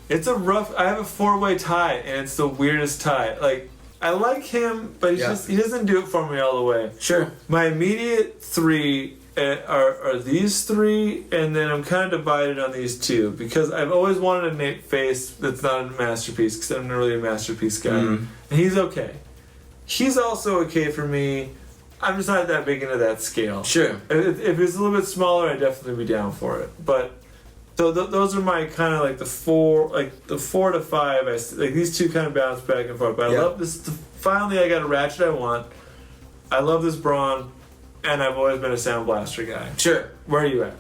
It's a rough. I have a 4-way tie, and it's the weirdest tie. Like, I like him, but he doesn't do it for me all the way. Sure. My immediate 3 are these 3, and then I'm kind of divided on these 2 because I've always wanted a Nate face that's not a masterpiece because I'm not really a masterpiece guy, and he's okay. He's also okay for me. I'm just not that big into that scale. Sure. If it's a little bit smaller, I'd definitely be down for it. But so those are my kind of like the 4 to 5. Like these 2 kind of bounce back and forth. But I love this. Finally, I got a Ratchet I want. I love this Brawn. And I've always been a Soundblaster guy. Sure. Where are you at?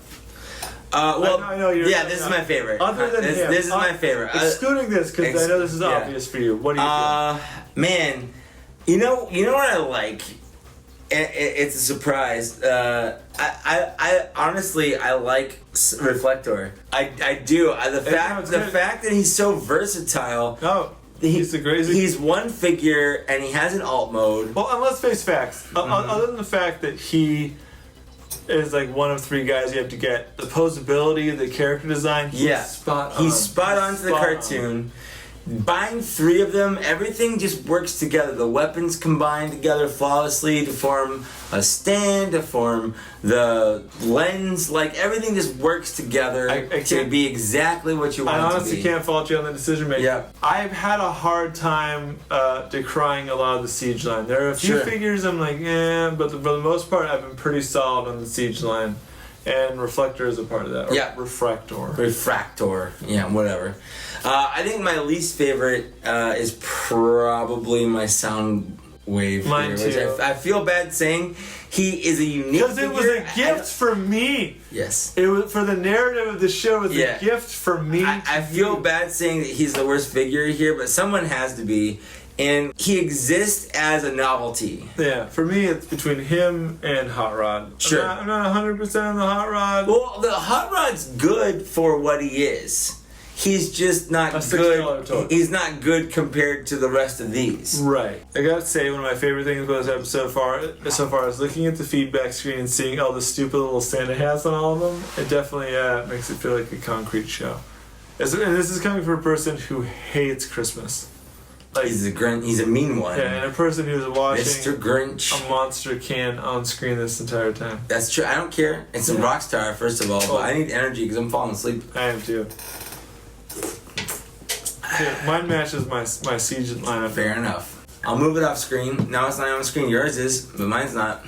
Well, I know you're. yeah, this is my favorite. Other than him, this is my favorite. Excluding this, because I know this is obvious for you. What do you think? Man, you know what I like? It's a surprise. I honestly I like Reflector. I do. The fact that he's so versatile. No. He's the crazy. He's one figure and he has an alt mode. Well, and let's face facts. Other than the fact that he is like one of 3 guys you have to get, the posability, the character design, he's spot on. He's spot on to the cartoon. Buying 3 of them, everything just works together. The weapons combine together flawlessly to form a stand, to form the lens. Like, everything just works together to be exactly what you want it to be. I honestly can't fault you on the decision making. Yeah. I've had a hard time decrying a lot of the Siege line. There are a few figures I'm like, but for the most part, I've been pretty solid on the Siege line. And Reflector is a part of that. Or Yeah. Refractor. Yeah, whatever. I think my least favorite is probably my Soundwave. Mine here, which too. I feel bad saying. He is a unique Because it was a gift for me. Yes. It was for the narrative of the show. It was a gift for me. I feel bad saying that he's the worst figure here, but someone has to be. And he exists as a novelty. Yeah, for me, it's between him and Hot Rod. Sure. I'm not 100% on the Hot Rod. Well, the Hot Rod's good for what he is. He's just not A $6 good. toy. He's not good compared to the rest of these. Right. I gotta say, one of my favorite things about this episode so far is looking at the feedback screen and seeing all the stupid little Santa hats on all of them. It definitely makes it feel like a concrete show. And this is coming from a person who hates Christmas. Like, He's a mean one. yeah, and a person who's watching Mr. Grinch. a monster can on screen this entire time. That's true. I don't care. It's a Rockstar, first of all, but I need energy because I'm falling asleep. I am too. Yeah, mine matches my Siege lineup. Fair enough. I'll move it off screen. Now it's not on screen. Yours is, but mine's not.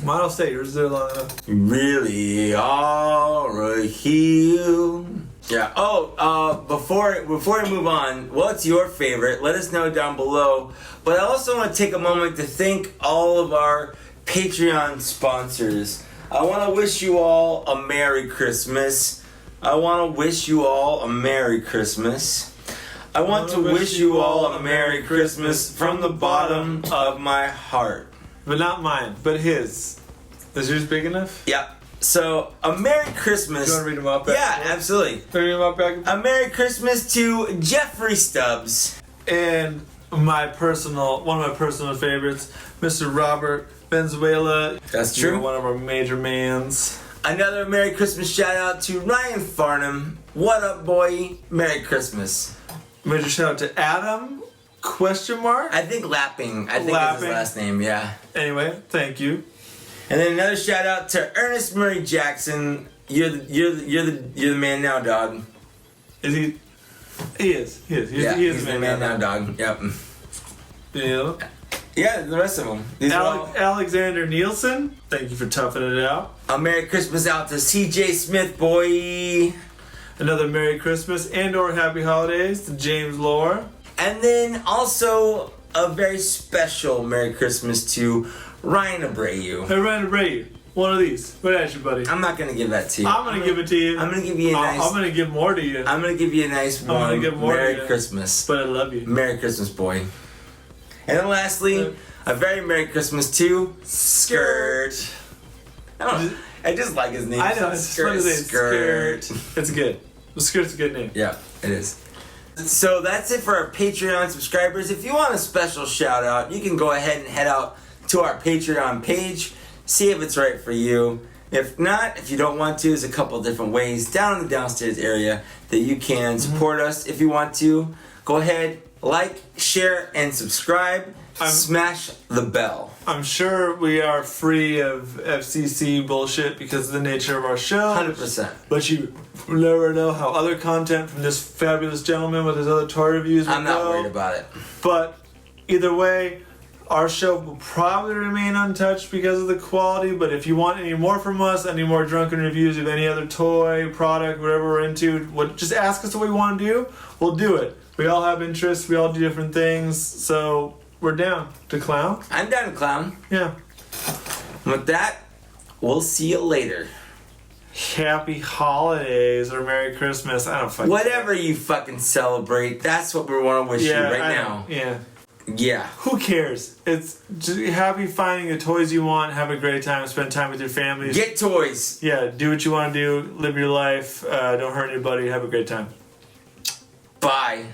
Mine will stay. Yours is there long enough. Really are a heel. Yeah. Oh, before we move on, what's your favorite? Let us know down below. But I also want to take a moment to thank all of our Patreon sponsors. I want to wish you all a Merry Christmas. I want to wish you all a Merry Christmas. I want to wish you all a Merry Christmas from the bottom of my heart. But not mine, but his. Is yours big enough? Yeah. So, a Merry Christmas. Do you want to read them out back? Yeah, absolutely. Read them out back. A Merry Christmas to Jeffrey Stubbs. And one of my personal favorites, Mr. Robert Venezuela. That's You're true. one of our major mans. Another Merry Christmas shout out to Ryan Farnham. What up, boy? Merry Christmas. Major shout out to Adam? Question mark? I think Lapping. I think that's his last name. Yeah. Anyway, thank you. And then another shout out to Ernest Murray Jackson. You're the man now, dog. Is he? He is. He is. He's the man now, dog. Yep. Yeah. Yeah, the rest of them. These are all. Alexander Nielsen, thank you for toughing it out. A Merry Christmas out to CJ Smith, boy. Another Merry Christmas and or Happy Holidays to James Lore. And then also a very special Merry Christmas to Ryan Abreu. Hey, Ryan Abreu, one of these. What at you, buddy? I'm not gonna give that to you. I'm gonna give it to you. I'm gonna give you a nice. I'm gonna give more to you. I'm gonna give you a nice I'm gonna one. give more to Merry you. Christmas. But I love you. Merry Christmas, boy. And then lastly, a very Merry Christmas to Skirt. I just like his name. I know, it's fun to say Skirt. It's good. The Skirt's a good name. Yeah, it is. So that's it for our Patreon subscribers. If you want a special shout out, you can go ahead and head out to our Patreon page, see if it's right for you. If not, if you don't want to, there's a couple different ways down in the downstairs area that you can support us if you want to. Go ahead, like, share, and subscribe. Smash the bell. I'm sure we are free of FCC bullshit because of the nature of our show. 100%. But you never know how other content from this fabulous gentleman with his other toy reviews will I'm not go. worried about it. But either way, our show will probably remain untouched because of the quality. But if you want any more from us, any more drunken reviews of any other toy, product, whatever we're into, just ask us what we want to do. We'll do it. We all have interests. We all do different things. So we're down to clown. I'm down to clown. Yeah. With that, we'll see you later. Happy holidays or Merry Christmas. I don't fucking Whatever you fucking celebrate, that's what we want to wish you right now. Yeah. Yeah. Who cares? It's just happy finding the toys you want. Have a great time. Spend time with your families. Get toys. Yeah. Do what you want to do. Live your life. Don't hurt anybody. Have a great time. Bye.